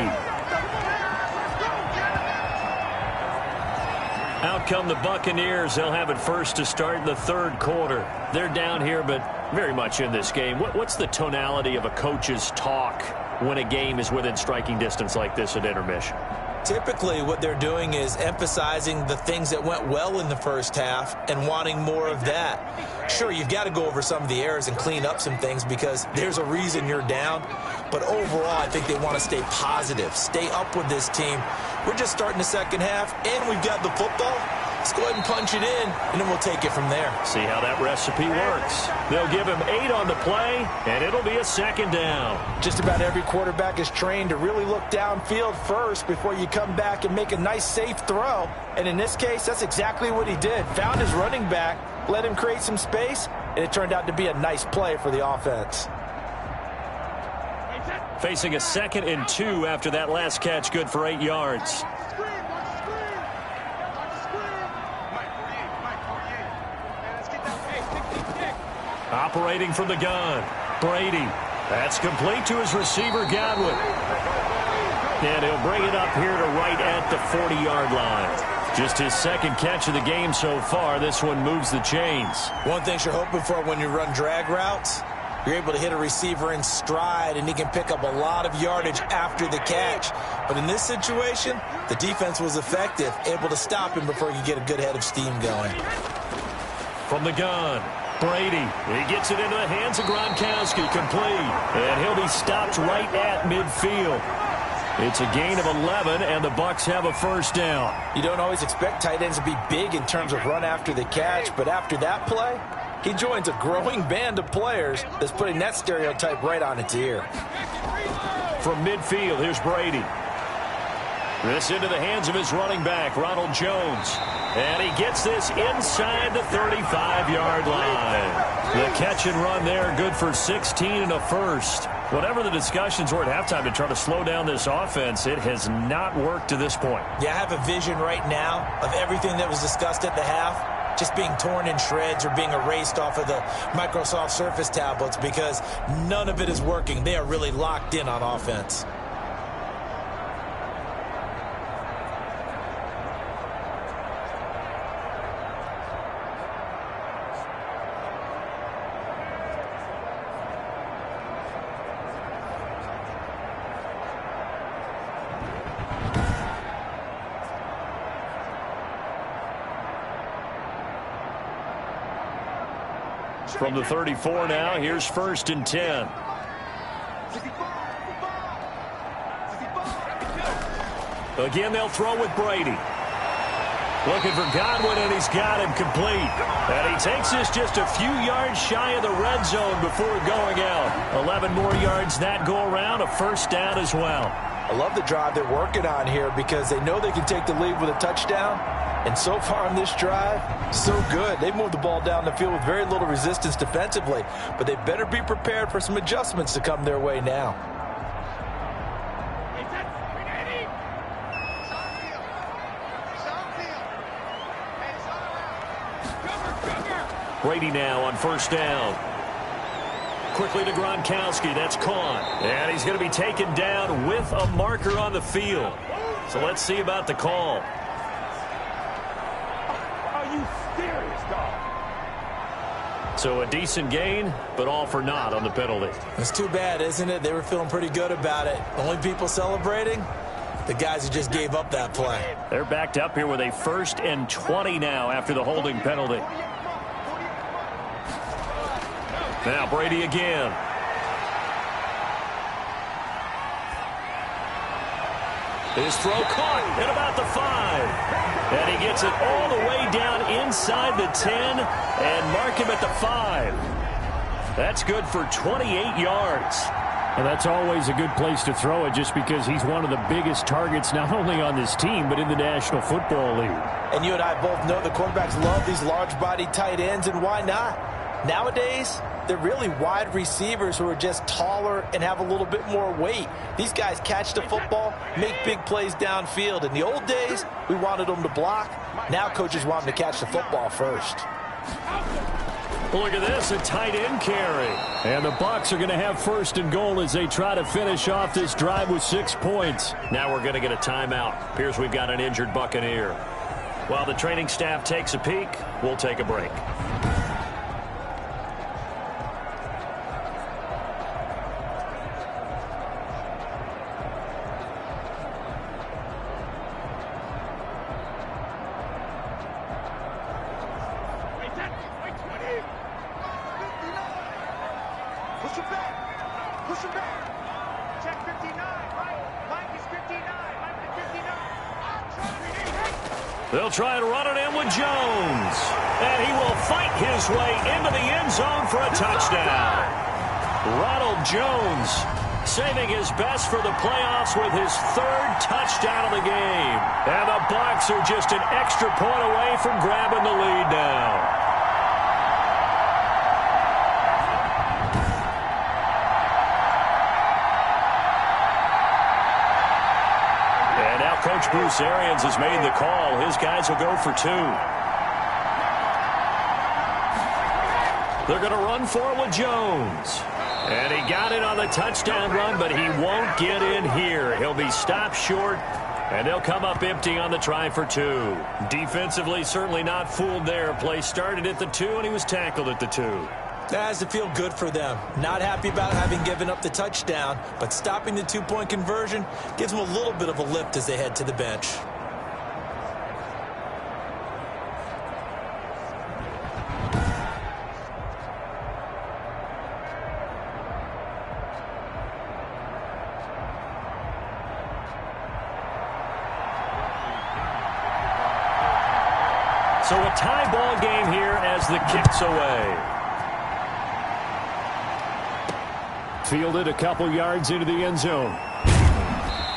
Out come the Buccaneers. They'll have it first to start in the third quarter. They're down here, but very much in this game. What's the tonality of a coach's talk when a game is within striking distance like this at intermission? Typically, what they're doing is emphasizing the things that went well in the first half and wanting more of that. Sure, you've got to go over some of the errors and clean up some things because there's a reason you're down. But overall, I think they want to stay positive, stay up with this team. We're just starting the second half, and we've got the football. Let's go ahead and punch it in, and then we'll take it from there. See how that recipe works. They'll give him 8 on the play, and it'll be a second down. Just about every quarterback is trained to really look downfield first before you come back and make a nice, safe throw. And in this case, that's exactly what he did. Found his running back, let him create some space, and it turned out to be a nice play for the offense. Facing a 2nd and 2 after that last catch, good for 8 yards. Operating from the gun, Brady. That's complete to his receiver, Godwin. And he'll bring it up here to right at the 40-yard line. Just his 2nd catch of the game so far. This one moves the chains. One thing you're hoping for when you run drag routes, you're able to hit a receiver in stride, and he can pick up a lot of yardage after the catch. But in this situation, the defense was effective, able to stop him before you get a good head of steam going. From the gun, Brady. He gets it into the hands of Gronkowski, complete. And he'll be stopped right at midfield. It's a gain of 11, and the Bucs have a first down. You don't always expect tight ends to be big in terms of run after the catch, but after that play, he joins a growing band of players that's putting that stereotype right on its ear. From midfield, here's Brady. This into the hands of his running back, Ronald Jones. And he gets this inside the 35-yard line. The catch and run there, good for 16 and a first. Whatever the discussions were at halftime to try to slow down this offense, it has not worked to this point. Yeah, I have a vision right now of everything that was discussed at the half just being torn in shreds or being erased off of the Microsoft Surface tablets because none of it is working. They are really locked in on offense. From the 34 now, here's 1st and 10. Again, they'll throw with Brady. Looking for Godwin, and he's got him complete. And he takes this just a few yards shy of the red zone before going out. 11 more yards that go around, a first down as well. I love the drive they're working on here because they know they can take the lead with a touchdown. And so far on this drive, so good. They've moved the ball down the field with very little resistance defensively, but they better be prepared for some adjustments to come their way now. Brady now on first down. Quickly to Gronkowski. That's caught. And he's going to be taken down with a marker on the field. So let's see about the call. So a decent gain, but all for naught on the penalty. It's too bad, isn't it? They were feeling pretty good about it. Only people celebrating, the guys who just gave up that play. They're backed up here with a 1st and 20 now after the holding penalty. Now Brady again. His throw caught at about the 5. And he gets it all the way down inside the 10 and mark him at the 5. That's good for 28 yards. And that's always a good place to throw it just because he's one of the biggest targets not only on this team but in the National Football League. And you and I both know the quarterbacks love these large-body tight ends, and why not? Nowadays, they're really wide receivers who are just taller and have a little bit more weight. These guys catch the football, make big plays downfield. In the old days, we wanted them to block. Now coaches want them to catch the football first. Look at this, a tight end carry. And the Bucs are going to have first and goal as they try to finish off this drive with 6 points. Now we're going to get a timeout. Appears we've got an injured Buccaneer. While the training staff takes a peek, we'll take a break. They'll try to run it in with Jones. And he will fight his way into the end zone for a touchdown. Ronald Jones saving his best for the playoffs with his 3rd touchdown of the game. And the Bucs are just an extra point away from grabbing the lead now. Coach Bruce Arians has made the call. His guys will go for 2. They're going to run for it with Jones. And he got it on the touchdown run, but he won't get in here. He'll be stopped short, and they'll come up empty on the try for 2. Defensively, certainly not fooled there. Play started at the 2, and he was tackled at the 2. That has to feel good for them. Not happy about having given up the touchdown, but stopping the 2-point conversion gives them a little bit of a lift as they head to the bench. So a tie ball game here as the kick's away. Fielded a couple yards into the end zone.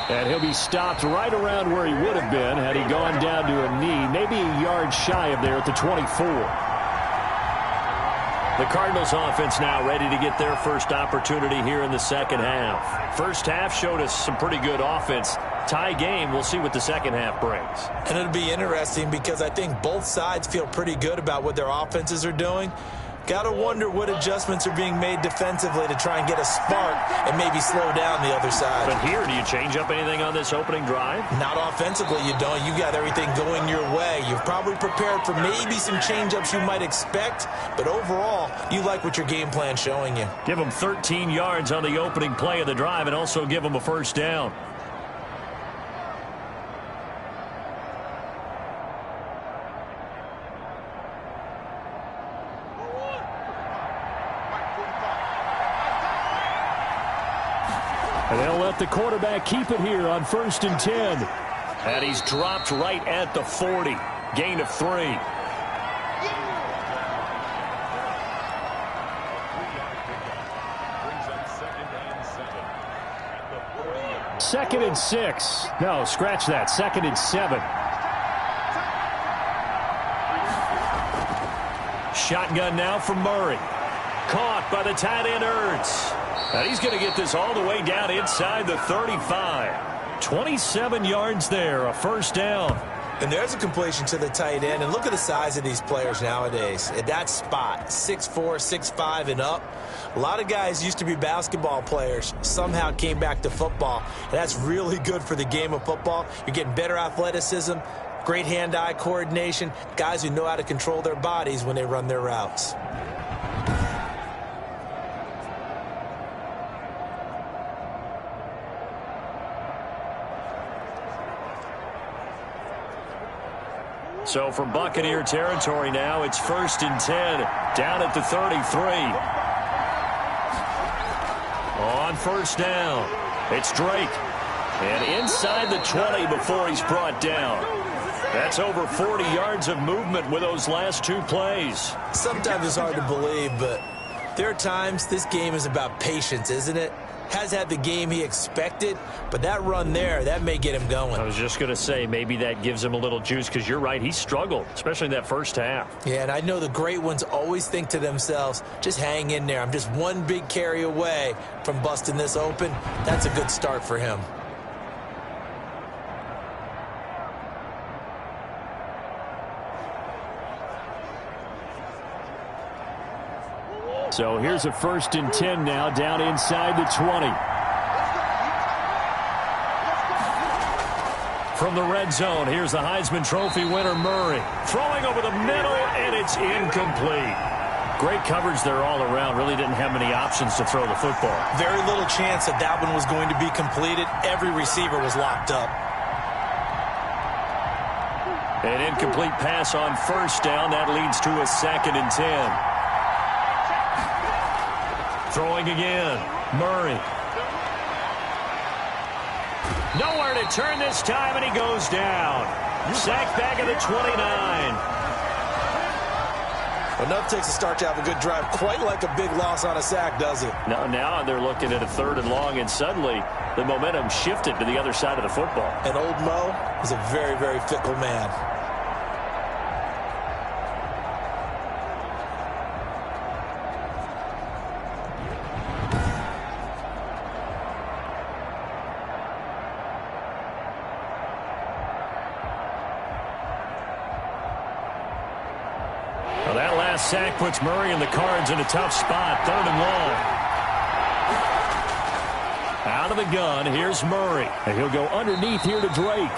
And he'll be stopped right around where he would have been had he gone down to a knee, maybe a yard shy of there at the 24. The Cardinals offense now ready to get their first opportunity here in the second half. First half showed us some pretty good offense. Tie game, we'll see what the second half brings. And it'll be interesting because I think both sides feel pretty good about what their offenses are doing. Got to wonder what adjustments are being made defensively to try and get a spark and maybe slow down the other side. But here, do you change up anything on this opening drive? Not offensively, you don't. You got everything going your way. You've probably prepared for maybe some change-ups you might expect, but overall, you like what your game plan's showing you. Give them 13 yards on the opening play of the drive and also give them a first down. And they'll let the quarterback keep it here on 1st and 10. And he's dropped right at the 40. Gain of 3. Second and 6. No, scratch that. 2nd and 7. Shotgun now from Murray. Caught by the tight end Ertz. And he's going to get this all the way down inside the 35. 27 yards there, a first down. And there's a completion to the tight end. And look at the size of these players nowadays. At that spot, 6'4", 6'5", and up. A lot of guys used to be basketball players, somehow came back to football. And that's really good for the game of football. You're getting better athleticism, great hand-eye coordination, guys who know how to control their bodies when they run their routes. So from Buccaneer territory now, it's 1st and 10, down at the 33. On first down, it's Drake. And inside the 20 before he's brought down. That's over 40 yards of movement with those last 2 plays. Sometimes it's hard to believe, but there are times this game is about patience, isn't it? has had the game he expected, but that run there, that may get him going. I was just going to say, maybe that gives him a little juice, because you're right, he struggled, especially in that first half. Yeah, and I know the great ones always think to themselves, just hang in there. I'm just one big carry away from busting this open. That's a good start for him. So here's a 1st and 10 now, down inside the 20. From the red zone, here's the Heisman Trophy winner, Murray. Throwing over the middle, and it's incomplete. Great coverage there all around. Really didn't have many options to throw the football. Very little chance that that one was going to be completed. Every receiver was locked up. An incomplete pass on 1st down. That leads to a 2nd and 10. Throwing again, Murray. Nowhere to turn this time, and he goes down. Sacked back at the 29. Enough takes a start to have a good drive. Quite like a big loss on a sack, does it? Now they're looking at a 3rd and long, and suddenly the momentum shifted to the other side of the football. And old Mo is a very, very fickle man. Sack puts Murray and the Cards in a tough spot. 3rd and long. Out of the gun, here's Murray. And he'll go underneath here to Drake.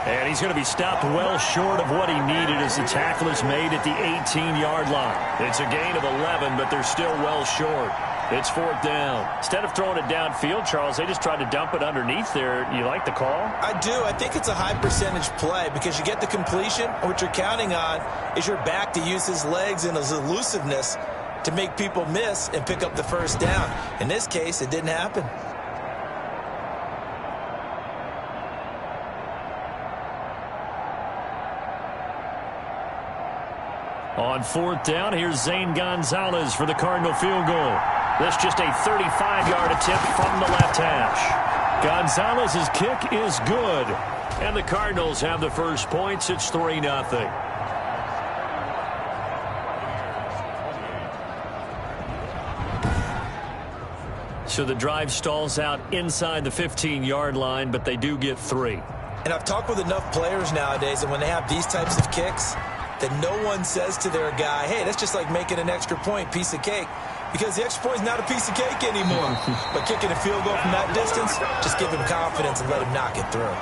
And he's going to be stopped well short of what he needed as the tackle is made at the 18-yard line. It's a gain of 11, but they're still well short. It's 4th down. Instead of throwing it downfield, Charles, they just tried to dump it underneath there. You like the call? I do. I think it's a high percentage play because you get the completion. And what you're counting on is your back to use his legs and his elusiveness to make people miss and pick up the 1st down. In this case, it didn't happen. On 4th down, here's Zane Gonzalez for the Cardinal field goal. This just a 35-yard attempt from the left hash. Gonzalez's kick is good. And the Cardinals have the first points. It's 3-0. So the drive stalls out inside the 15-yard line, but they do get 3. And I've talked with enough players nowadays, and when they have these types of kicks, that no one says to their guy, hey, that's just like making an extra point, piece of cake. Because the extra point is not a piece of cake anymore. But kicking a field goal from that distance, just give him confidence and let him knock it through.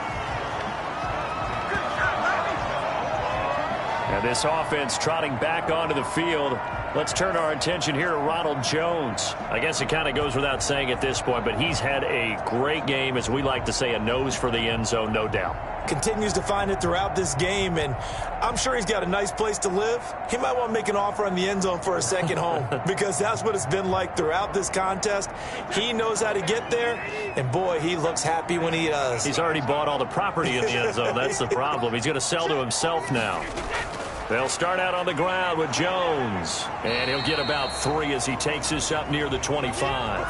And this offense trotting back onto the field. Let's turn our attention here to Ronald Jones. I guess it kind of goes without saying at this point, but he's had a great game, as we like to say, a nose for the end zone, no doubt. Continues to find it throughout this game, and I'm sure he's got a nice place to live. He might want to make an offer on the end zone for a second home because that's what it's been like throughout this contest. He knows how to get there, and boy, he looks happy when he does. He's already bought all the property in the end zone. That's the problem. He's going to sell to himself now. They'll start out on the ground with Jones, and he'll get about 3 as he takes this up near the 25.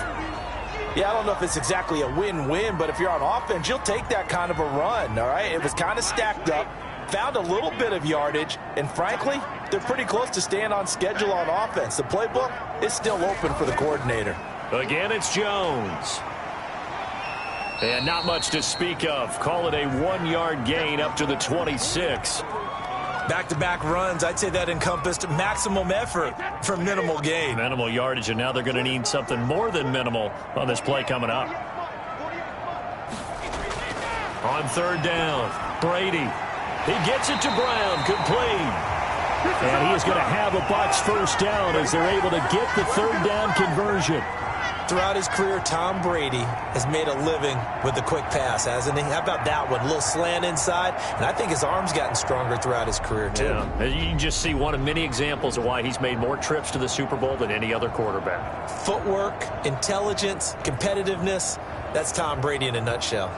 Yeah, I don't know if it's exactly a win-win, but if you're on offense, you'll take that kind of a run, all right? It was kind of stacked up, found a little bit of yardage, and frankly, they're pretty close to staying on schedule on offense. The playbook is still open for the coordinator. Again, it's Jones. And not much to speak of. Call it a 1-yard gain up to the 26. Back-to-back runs, I'd say that encompassed maximum effort for minimal gain. Minimal yardage, and now they're going to need something more than minimal on this play coming up. On 3rd down, Brady. He gets it to Brown, complete. And he is going to have a Bucs 1st down as they're able to get the 3rd down conversion. Throughout his career, Tom Brady has made a living with the quick pass, hasn't he? How about that one? A little slant inside, and I think his arm's gotten stronger throughout his career, too. Yeah, you can just see one of many examples of why he's made more trips to the Super Bowl than any other quarterback. Footwork, intelligence, competitiveness, that's Tom Brady in a nutshell.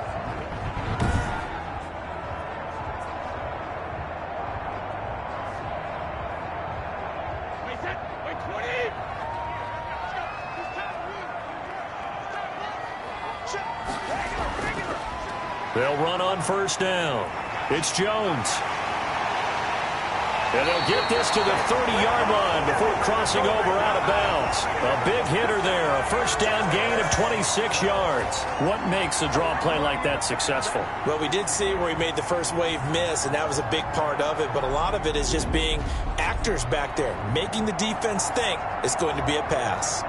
They'll run on first down. It's Jones. And they'll get this to the 30-yard line before crossing over out of bounds. A big hitter there, a first down gain of 26 yards. What makes a draw play like that successful? Well, we did see where he made the first wave miss, and that was a big part of it. But a lot of it is just being actors back there, making the defense think it's going to be a pass.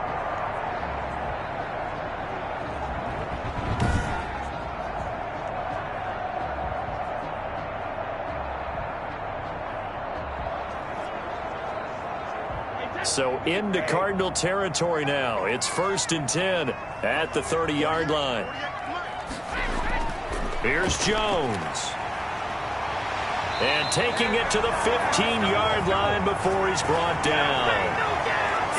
So into Cardinal territory now. It's 1st and 10 at the 30-yard line. Here's Jones. And taking it to the 15-yard line before he's brought down.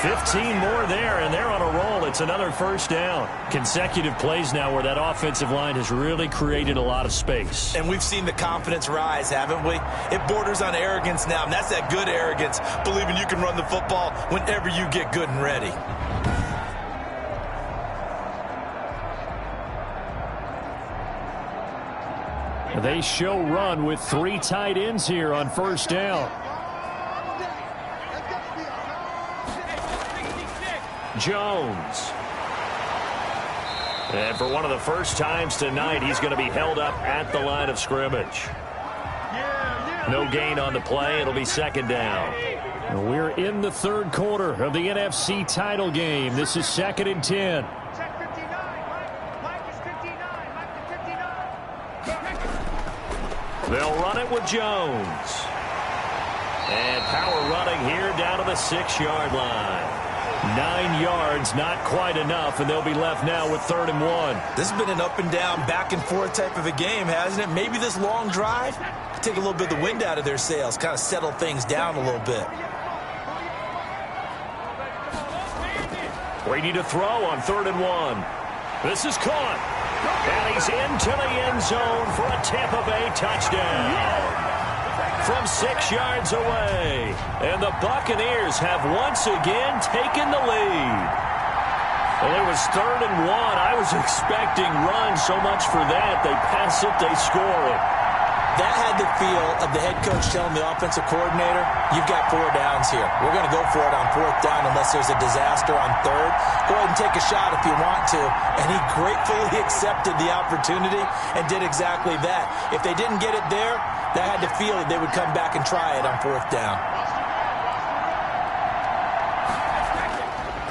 15 more there, and they're on a roll. It's another first down. Consecutive plays now where that offensive line has really created a lot of space. And we've seen the confidence rise, haven't we? It borders on arrogance now, and that's that good arrogance, believing you can run the football whenever you get good and ready. They show run with 3 tight ends here on first down. Jones. And for one of the first times tonight, he's going to be held up at the line of scrimmage. No gain on the play. It'll be second down. We're in the third quarter of the NFC title game. This is 2nd and 10. They'll run it with Jones. And power running here down to the 6-yard line. 9 yards, not quite enough, and they'll be left now with 3rd and 1. This has been an up and down, back and forth type of a game, hasn't it? Maybe this long drive could take a little bit of the wind out of their sails, kind of settle things down a little bit. Brady to throw on 3rd and 1. This is caught. And he's into the end zone for a Tampa Bay touchdown. From 6 yards away. And the Buccaneers have once again taken the lead. Well, it was 3rd and 1. I was expecting run so much for that. They pass it, they score it. That had the feel of the head coach telling the offensive coordinator, you've got 4 downs here. We're going to go for it on 4th down unless there's a disaster on 3rd. Go ahead and take a shot if you want to. And he gratefully accepted the opportunity and did exactly that. If they didn't get it there, that had the feel that they would come back and try it on 4th down.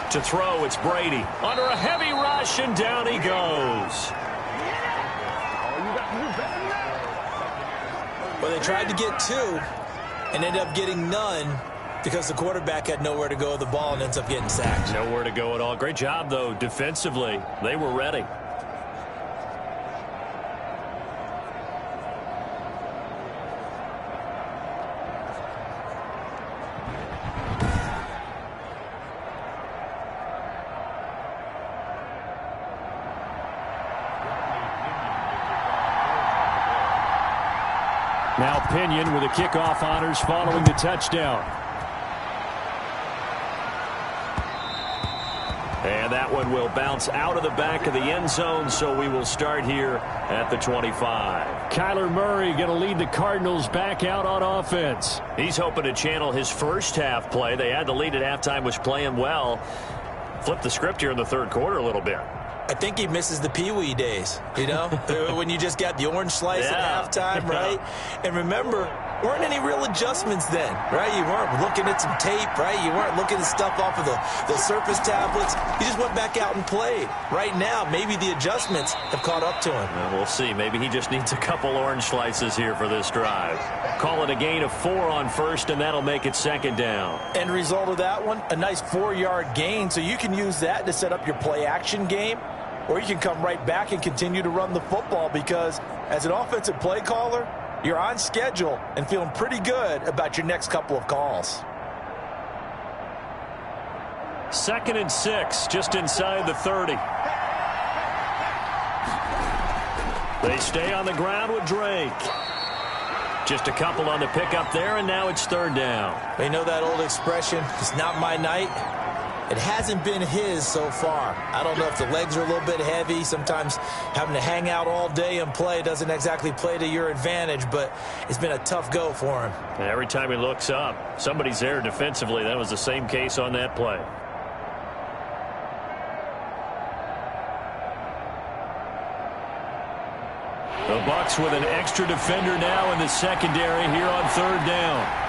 To throw, it's Brady. Under a heavy rush, and down he goes. Well, they tried to get 2 and ended up getting none because the quarterback had nowhere to go with the ball and ends up getting sacked. Nowhere to go at all. Great job, though, defensively. They were ready. Now Pinion with the kickoff honors following the touchdown. And that one will bounce out of the back of the end zone, so we will start here at the 25. Kyler Murray going to lead the Cardinals back out on offense. He's hoping to channel his first half play. They had the lead at halftime, was playing well. Flip the script here in the third quarter a little bit. I think he misses the Pee-wee days, you know, when you just got the orange slice at halftime, right? And remember, weren't any real adjustments then, right? You weren't looking at some tape, right? You weren't looking at stuff off of the surface tablets. You just went back out and played. Right now, maybe the adjustments have caught up to him. Well, we'll see. Maybe he just needs a couple orange slices here for this drive. Call it a gain of 4 on first, and that'll make it second down. End result of that one, a nice 4-yard gain, so you can use that to set up your play-action game. Or you can come right back and continue to run the football because as an offensive play caller, you're on schedule and feeling pretty good about your next couple of calls. 2nd and 6, just inside the 30. They stay on the ground with Drake. Just a couple on the pickup there, and now it's 3rd down. You know that old expression, it's not my night. It hasn't been his so far. I don't know if the legs are a little bit heavy. Sometimes having to hang out all day and play doesn't exactly play to your advantage, but it's been a tough go for him. And every time he looks up, somebody's there defensively. That was the same case on that play. The Bucs with an extra defender now in the secondary here on third down.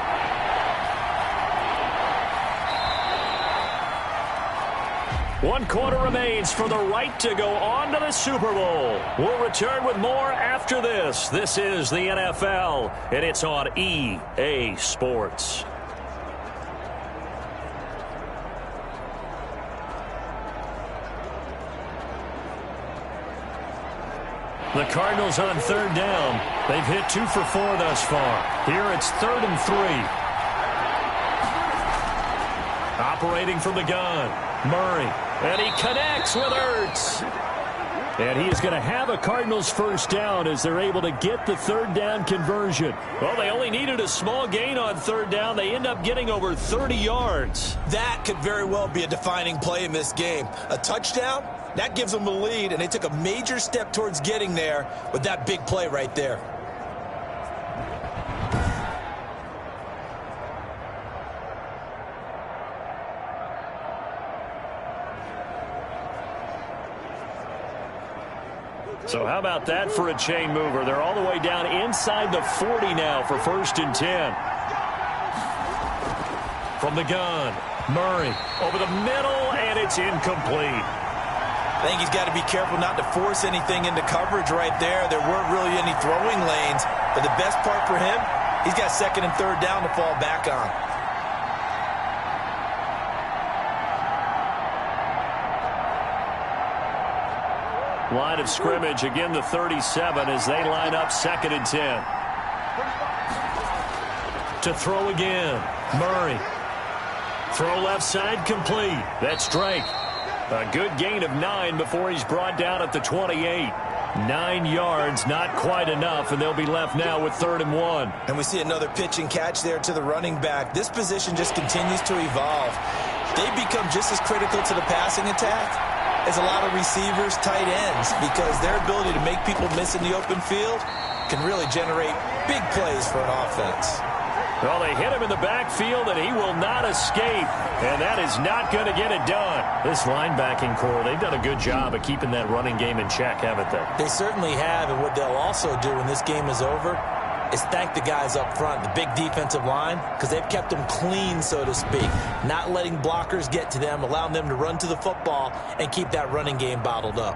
One quarter remains for the right to go on to the Super Bowl. We'll return with more after this. This is the NFL, and it's on EA Sports. The Cardinals on third down. They've hit 2 for 4 thus far. Here it's 3rd and 3. Operating from the gun, Murray. And he connects with Ertz. And he is going to have a Cardinals first down as they're able to get the third down conversion. Well, they only needed a small gain on third down. They end up getting over 30 yards. That could very well be a defining play in this game. A touchdown, that gives them the lead, and they took a major step towards getting there with that big play right there. So how about that for a chain mover? They're all the way down inside the 40 now for 1st and 10. From the gun, Murray over the middle, and it's incomplete. I think he's got to be careful not to force anything into coverage right there. There weren't really any throwing lanes, but the best part for him, he's got 2nd and 3rd down to fall back on. Line of scrimmage, again the 37 as they line up 2nd and 10. To throw again, Murray. Throw left side complete. That's Drake. A good gain of 9 before he's brought down at the 28. 9 yards, not quite enough, and they'll be left now with 3rd and 1. And we see another pitch and catch there to the running back. This position just continues to evolve. They become just as critical to the passing attack as a lot of receivers, tight ends, because their ability to make people miss in the open field can really generate big plays for an offense. Well, they hit him in the backfield, and he will not escape, and that is not going to get it done. This linebacking core, they've done a good job of keeping that running game in check, haven't they? They certainly have, and what they'll also do when this game is over is thank the guys up front, the big defensive line, because they've kept them clean, so to speak, not letting blockers get to them, allowing them to run to the football and keep that running game bottled up.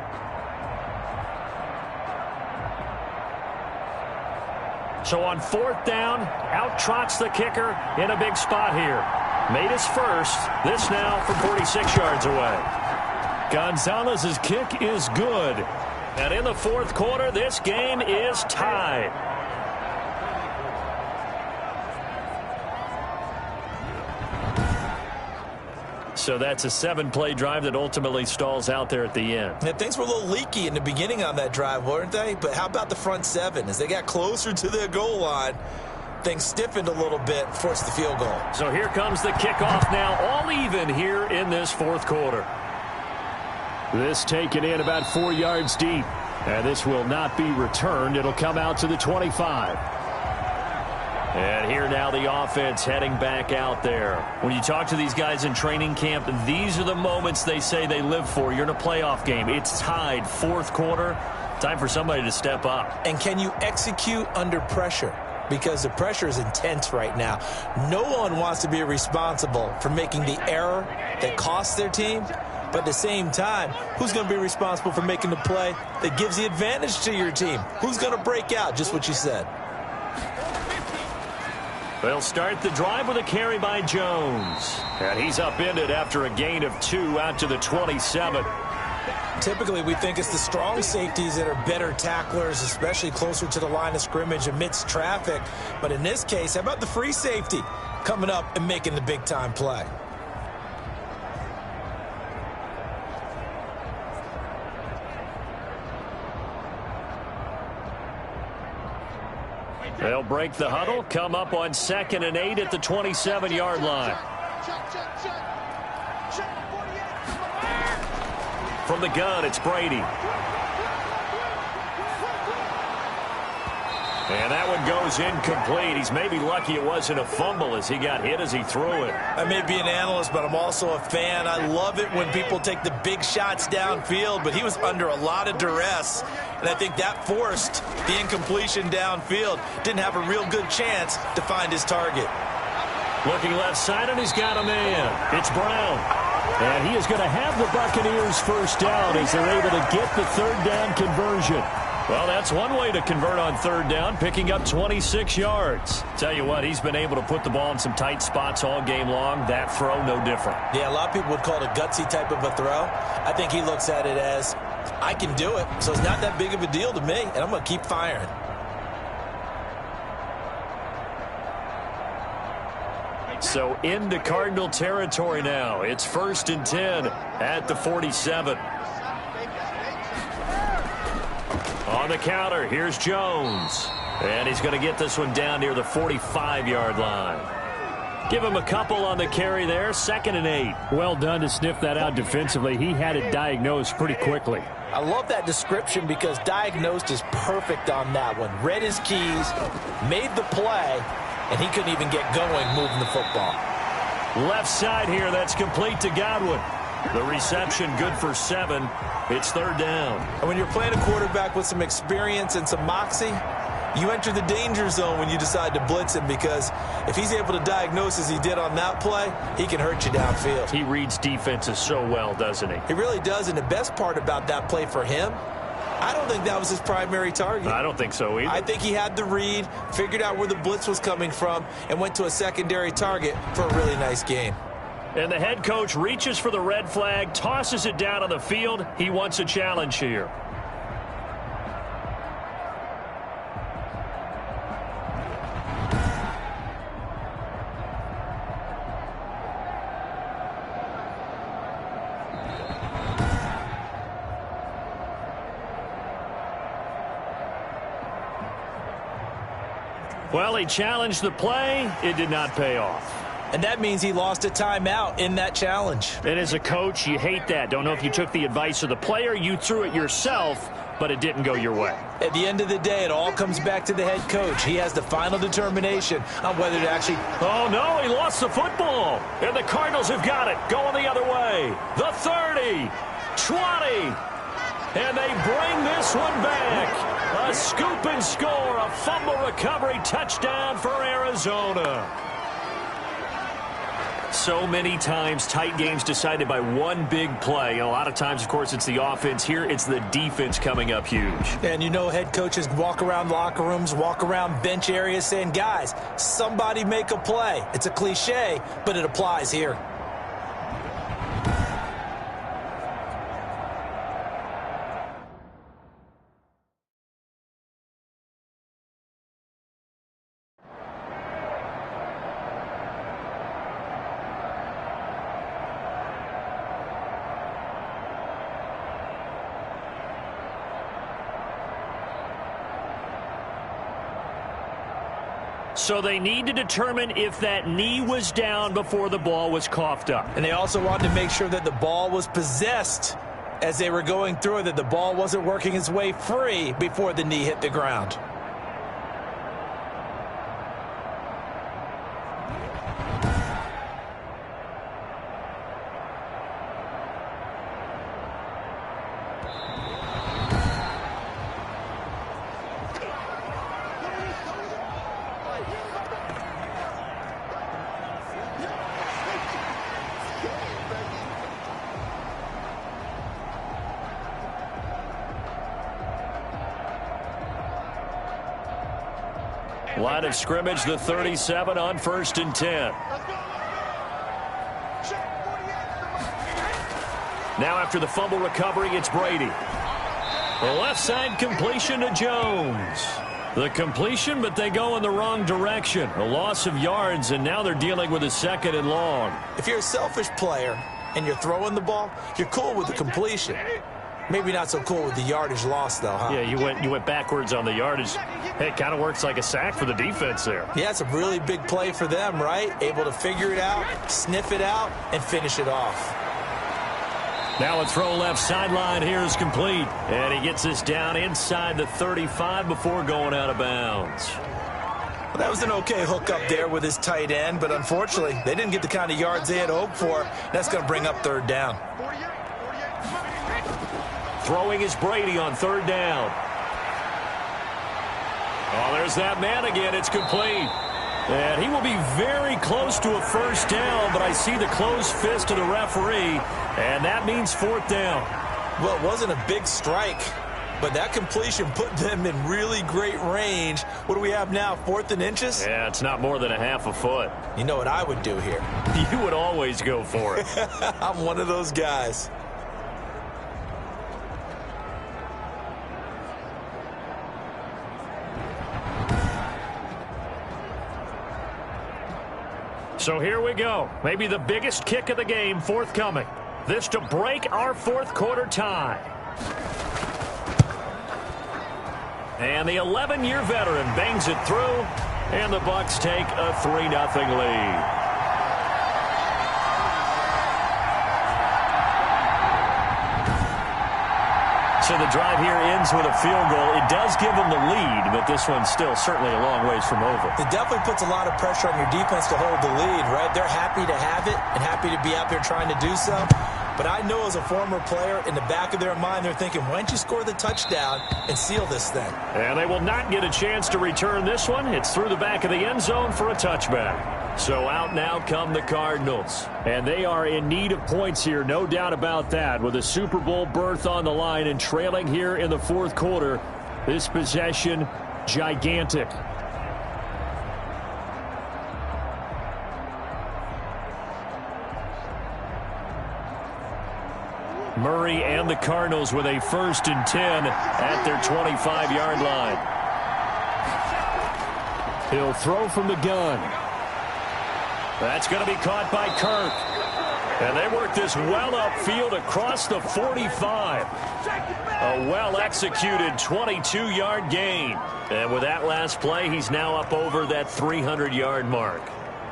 So on 4th down, out trots the kicker in a big spot here. Made his first. This now from 46 yards away. Gonzalez's kick is good. And in the 4th quarter, this game is tied. So that's a 7-play drive that ultimately stalls out there at the end. Yeah, things were a little leaky in the beginning on that drive, weren't they? But how about the front 7? As they got closer to their goal line, things stiffened a little bit, forced the field goal. So here comes the kickoff now, all even here in this 4th quarter. This taken in about 4 yards deep. And this will not be returned. It'll come out to the 25. And here now the offense heading back out there. When you talk to these guys in training camp, these are the moments they say they live for. You're in a playoff game. It's tied, 4th quarter. Time for somebody to step up. And can you execute under pressure? Because the pressure is intense right now. No one wants to be responsible for making the error that costs their team. But at the same time, who's going to be responsible for making the play that gives the advantage to your team? Who's going to break out? Just what you said. They'll start the drive with a carry by Jones. And he's upended after a gain of 2 out to the 27. Typically, we think it's the strong safeties that are better tacklers, especially closer to the line of scrimmage amidst traffic. But in this case, how about the free safety coming up and making the big-time play? They'll break the huddle, come up on 2nd and 8 at the 27-yard line. From the gun, it's Brady. And that one goes incomplete. He's maybe lucky it wasn't a fumble as he got hit as he threw it. I may be an analyst, but I'm also a fan. I love it when people take the big shots downfield, but he was under a lot of duress, and I think that forced the incompletion downfield. Didn't have a real good chance to find his target. Looking left side, and he's got a man. It's Brown. And he is going to have the Buccaneers first down as they're able to get the third down conversion. Well, that's one way to convert on third down, picking up 26 yards. Tell you what, he's been able to put the ball in some tight spots all game long. That throw, no different. Yeah, a lot of people would call it a gutsy type of a throw. I think he looks at it as, I can do it, so it's not that big of a deal to me, and I'm going to keep firing. So into Cardinal territory now. It's 1st and 10 at the 47. On the counter, here's Jones. And he's going to get this one down near the 45-yard line. Give him a couple on the carry there. 2nd and 8. Well done to sniff that out defensively. He had it diagnosed pretty quickly. I love that description because diagnosed is perfect on that one. Read his keys, made the play, and he couldn't even get going moving the football. Left side here, that's complete to Godwin. The reception good for 7. It's 3rd down. And when you're playing a quarterback with some experience and some moxie, you enter the danger zone when you decide to blitz him, because if he's able to diagnose as he did on that play, he can hurt you downfield. He reads defenses so well, doesn't he? He really does, and the best part about that play for him, I don't think that was his primary target. I don't think so either. I think he had the read, figured out where the blitz was coming from, and went to a secondary target for a really nice game. And the head coach reaches for the red flag, tosses it down on the field. He wants a challenge here. Well, he challenged the play. It did not pay off. And that means he lost a timeout in that challenge. And as a coach, you hate that. Don't know if you took the advice of the player, you threw it yourself, but it didn't go your way. At the end of the day, it all comes back to the head coach. He has the final determination on whether to actually... Oh, no, he lost the football. And the Cardinals have got it, going the other way. The 30, 20, and they bring this one back. A scoop and score, a fumble recovery touchdown for Arizona. So many times, tight games decided by one big play. And a lot of times, of course, it's the offense. Here, it's the defense coming up huge. And you know head coaches walk around locker rooms, walk around bench areas saying, guys, somebody make a play. It's a cliche, but it applies here. So they need to determine if that knee was down before the ball was coughed up. And they also wanted to make sure that the ball was possessed as they were going through it, that the ball wasn't working its way free before the knee hit the ground. Line of scrimmage, the 37 on 1st and 10. Now after the fumble recovery, it's Brady. The left side completion to Jones. The completion, but they go in the wrong direction. A loss of yards, and now they're dealing with a 2nd and long. If you're a selfish player and you're throwing the ball, you're cool with the completion. Maybe not so cool with the yardage loss, though, huh? Yeah, you went backwards on the yardage. Hey, it kind of works like a sack for the defense there. Yeah, it's a really big play for them, right? Able to figure it out, sniff it out, and finish it off. Now a throw left sideline here is complete. And he gets this down inside the 35 before going out of bounds. Well, that was an okay hook up there with his tight end, but unfortunately, they didn't get the kind of yards they had hoped for. That's going to bring up third down. Throwing is Brady on third down. Oh, there's that man again. It's complete. And he will be very close to a first down, but I see the closed fist of the referee, and that means fourth down. Well, it wasn't a big strike, but that completion put them in really great range. What do we have now, 4th and inches? Yeah, it's not more than a half a foot. You know what I would do here? You would always go for it. I'm one of those guys. So here we go. Maybe the biggest kick of the game forthcoming. This to break our fourth quarter tie. And the 11-year veteran bangs it through, and the Bucs take a 3-0 lead. So the drive here ends with a field goal. It does give them the lead, but this one's still certainly a long ways from over. It definitely puts a lot of pressure on your defense to hold the lead, right? They're happy to have it and happy to be out there trying to do so. But I know as a former player, in the back of their mind, they're thinking, why don't you score the touchdown and seal this thing? And they will not get a chance to return this one. It's through the back of the end zone for a touchback. So out now come the Cardinals. And they are in need of points here, no doubt about that. With a Super Bowl berth on the line and trailing here in the fourth quarter, this possession gigantic. Murray and the Cardinals with a 1st and 10 at their 25-yard line. He'll throw from the gun. That's going to be caught by Kirk. And they work this well upfield across the 45. A well-executed 22-yard gain. And with that last play, he's now up over that 300-yard mark.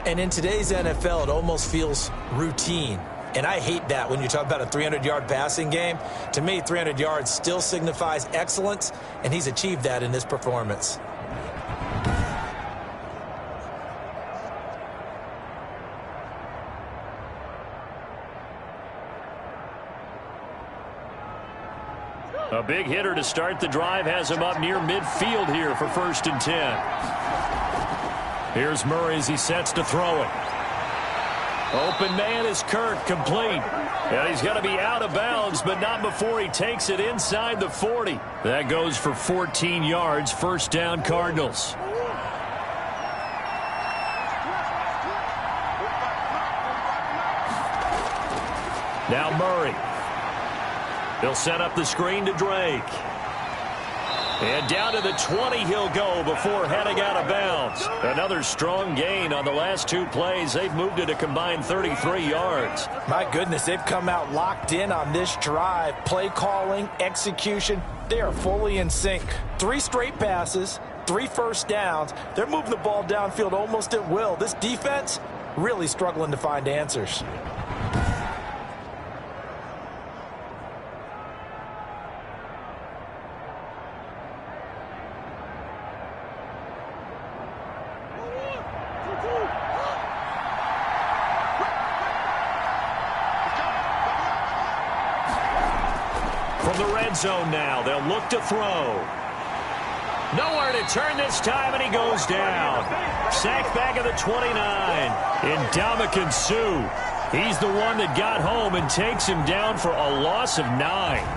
And in today's NFL, it almost feels routine. And I hate that when you talk about a 300-yard passing game. To me, 300 yards still signifies excellence, and he's achieved that in this performance. A big hitter to start the drive has him up near midfield here for 1st and 10. Here's Murray as he sets to throw it. Open man is Kirk, complete. And he's going to be out of bounds, but not before he takes it inside the 40. That goes for 14 yards, 1st down Cardinals. Now Murray. He'll set up the screen to Drake. And down to the 20 he'll go before heading out of bounds. Another strong gain on the last 2 plays. They've moved it a combined 33 yards. My goodness, they've come out locked in on this drive. Play calling, execution, they are fully in sync. 3 straight passes, 3 first downs. They're moving the ball downfield almost at will. This defense really struggling to find answers. From the red zone now, they'll look to throw. Nowhere to turn this time, and he goes down. Sacked back at the 29. Ndamukong Suh. He's the one that got home and takes him down for a loss of 9.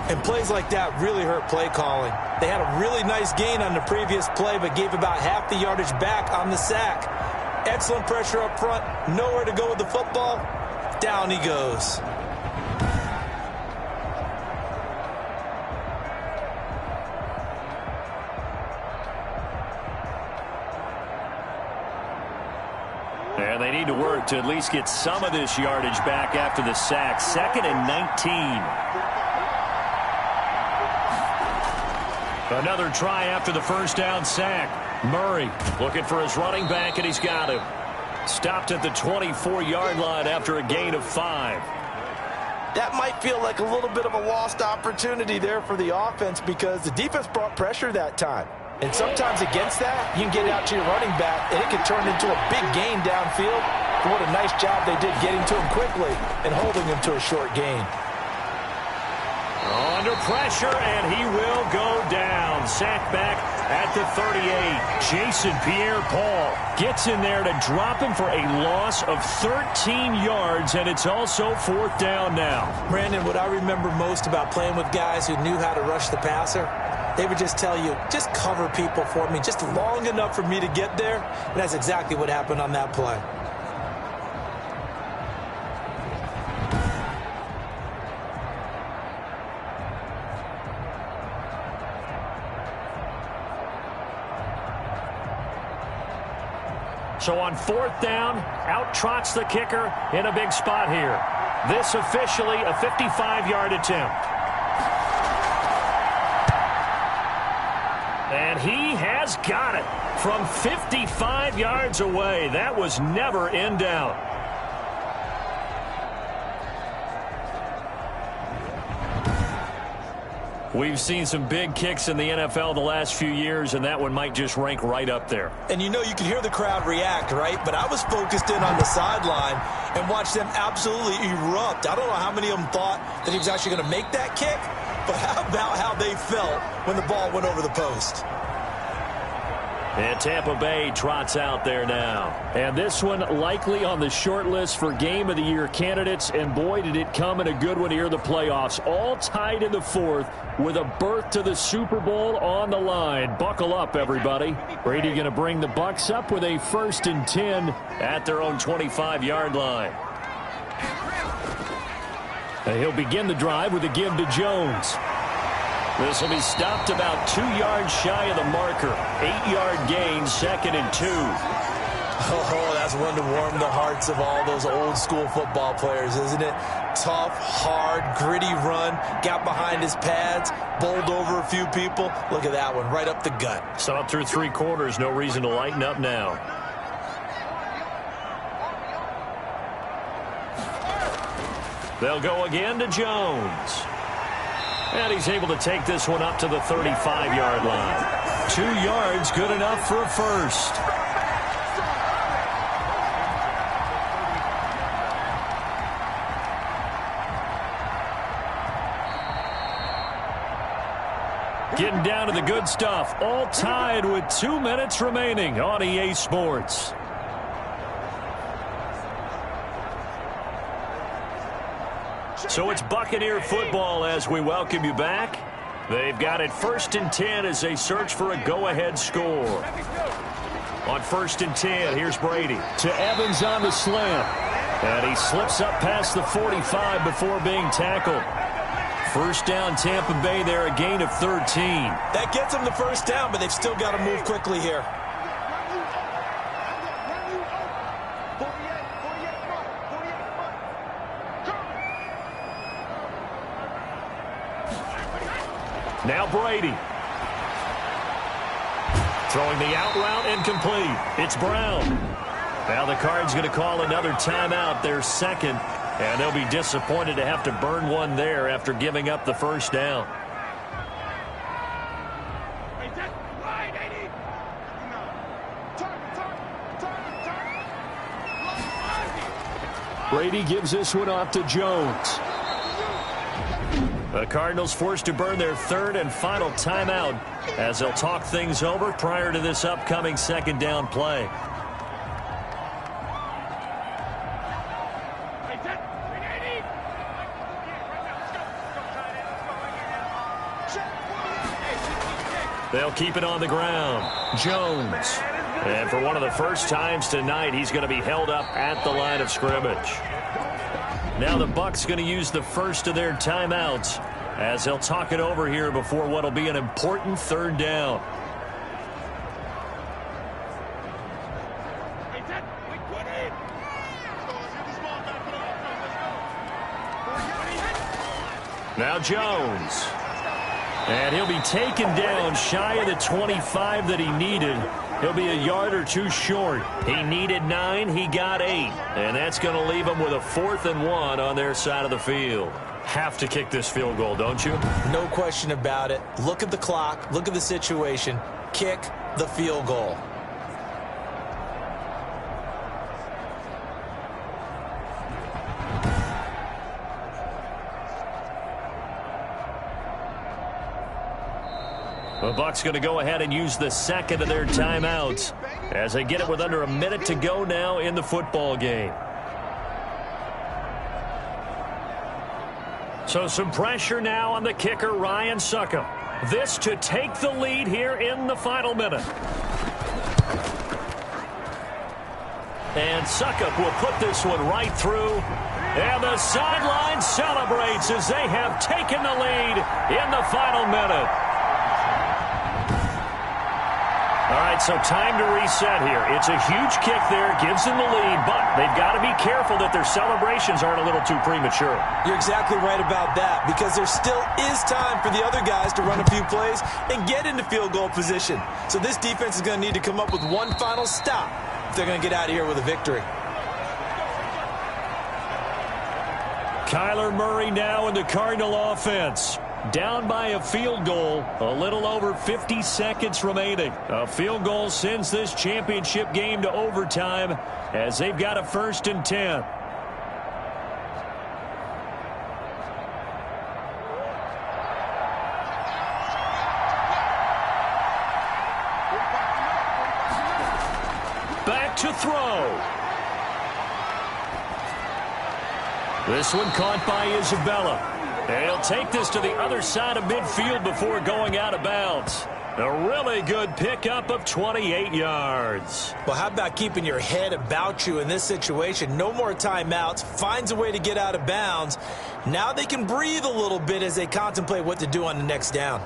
And plays like that really hurt play calling. They had a really nice gain on the previous play, but gave about half the yardage back on the sack. Excellent pressure up front. Nowhere to go with the football. Down he goes. And they need to work to at least get some of this yardage back after the sack. 2nd and 19. Another try after the 1st down sack. Murray looking for his running back, and he's got him. Stopped at the 24-yard line after a gain of 5. that might feel like a little bit of a lost opportunity there for the offense because the defense brought pressure that time. And sometimes against that, you can get out to your running back, and it can turn into a big gain downfield. But what a nice job they did getting to him quickly and holding him to a short gain. Under pressure, and he will go down. Sacked back at the 38. Jason Pierre-Paul gets in there to drop him for a loss of 13 yards, and it's also 4th down now. Brandon, what I remember most about playing with guys who knew how to rush the passer, they would just tell you, just cover people for me, just long enough for me to get there. And that's exactly what happened on that play. So on 4th down, out trots the kicker in a big spot here. This officially a 55-yard attempt. And he has got it from 55 yards away. That was never in doubt. We've seen some big kicks in the NFL the last few years, and that one might just rank right up there. And you know, you can hear the crowd react, right? But I was focused in on the sideline and watched them absolutely erupt. I don't know how many of them thought that he was actually going to make that kick, but how about how they felt when the ball went over the post? And Tampa Bay trots out there now. And this one likely on the short list for Game of the Year candidates. And boy, did it come in a good one here in the playoffs. All tied in the 4th with a berth to the Super Bowl on the line. Buckle up, everybody. Brady going to bring the Bucs up with a 1st and 10 at their own 25-yard line. And he'll begin the drive with a give to Jones. This will be stopped about 2 yards shy of the marker. 8-yard gain, 2nd and 2. Oh, that's one to warm the hearts of all those old school football players, isn't it? Tough, hard, gritty run, got behind his pads, bowled over a few people. Look at that one, right up the gut. Saw it through 3 quarters, no reason to lighten up now. They'll go again to Jones. And he's able to take this one up to the 35-yard line. 2 yards, good enough for a first. Getting down to the good stuff. All tied with 2 minutes remaining on EA Sports. So it's Buccaneer football as we welcome you back. They've got it 1st and 10 as they search for a go-ahead score. On 1st and 10, here's Brady to Evans on the slant. And he slips up past the 45 before being tackled. 1st down, Tampa Bay there, a gain of 13. That gets them the 1st down, but they've still got to move quickly here. Now Brady. Throwing the out route incomplete. It's Brown. Now the Cards going to call another timeout, their 2nd. And they'll be disappointed to have to burn one there after giving up the 1st down. Brady gives this one off to Jones. The Cardinals forced to burn their 3rd and final timeout as they'll talk things over prior to this upcoming 2nd down play. They'll keep it on the ground. Jones. And for one of the first times tonight, he's going to be held up at the line of scrimmage. Now the Bucs going to use the 1st of their timeouts as they'll talk it over here before what will be an important 3rd down. Now Jones. And he'll be taken down shy of the 25 that he needed. He'll be a yard or two short. He needed 9. He got 8. And that's going to leave him with a 4th and 1 on their side of the field. Have to kick this field goal, don't you? No question about it. Look at the clock. Look at the situation. Kick the field goal. The Bucs going to go ahead and use the second of their timeouts as they get it with under a minute to go now in the football game. So some pressure now on the kicker, Ryan Succop. This to take the lead here in the final minute. And Succop will put this one right through. And the sideline celebrates as they have taken the lead in the final minute. All right, so time to reset here. It's a huge kick there, gives them the lead, but they've got to be careful that their celebrations aren't a little too premature. You're exactly right about that, because there still is time for the other guys to run a few plays and get into field goal position. So this defense is going to need to come up with one final stop if they're going to get out of here with a victory. Kyler Murray now in the Cardinal offense. Down by a field goal, a little over 50 seconds remaining. A field goal sends this championship game to overtime as they've got a 1st and 10. Back to throw. This one caught by Isabella. He'll take this to the other side of midfield before going out of bounds. A really good pickup of 28 yards. Well, how about keeping your head about you in this situation? No more timeouts. Finds a way to get out of bounds. Now they can breathe a little bit as they contemplate what to do on the next down.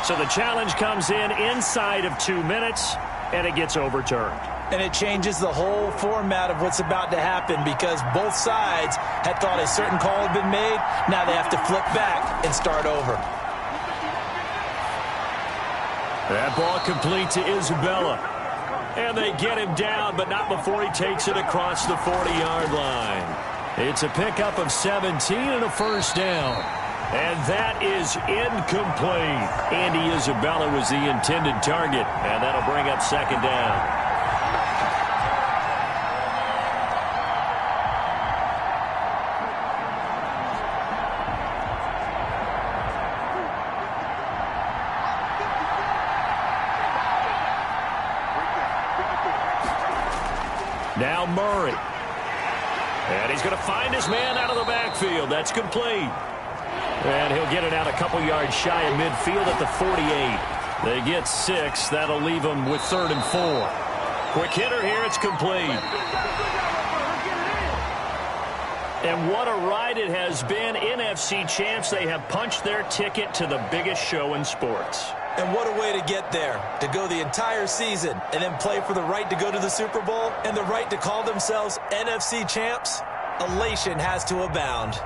So the challenge comes in inside of 2 minutes, and it gets overturned. And it changes the whole format of what's about to happen, because both sides had thought a certain call had been made. Now they have to flip back and start over. That ball complete to Isabella. And they get him down, but not before he takes it across the 40-yard line. It's a pickup of 17 and a 1st down. And that is incomplete. Andy Isabella was the intended target, and that'll bring up 2nd down. Now Murray. And he's going to find his man out of the backfield. That's complete. And he'll get it out a couple yards shy of midfield at the 48. They get 6. That'll leave them with 3rd and 4. Quick hitter here. It's complete. And what a ride it has been. NFC champs, they have punched their ticket to the biggest show in sports. And what a way to get there, to go the entire season and then play for the right to go to the Super Bowl and the right to call themselves NFC champs. Elation has to abound.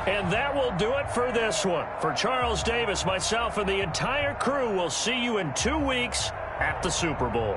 And that will do it for this one. For Charles Davis, myself, and the entire crew, will see you in 2 weeks at the Super Bowl.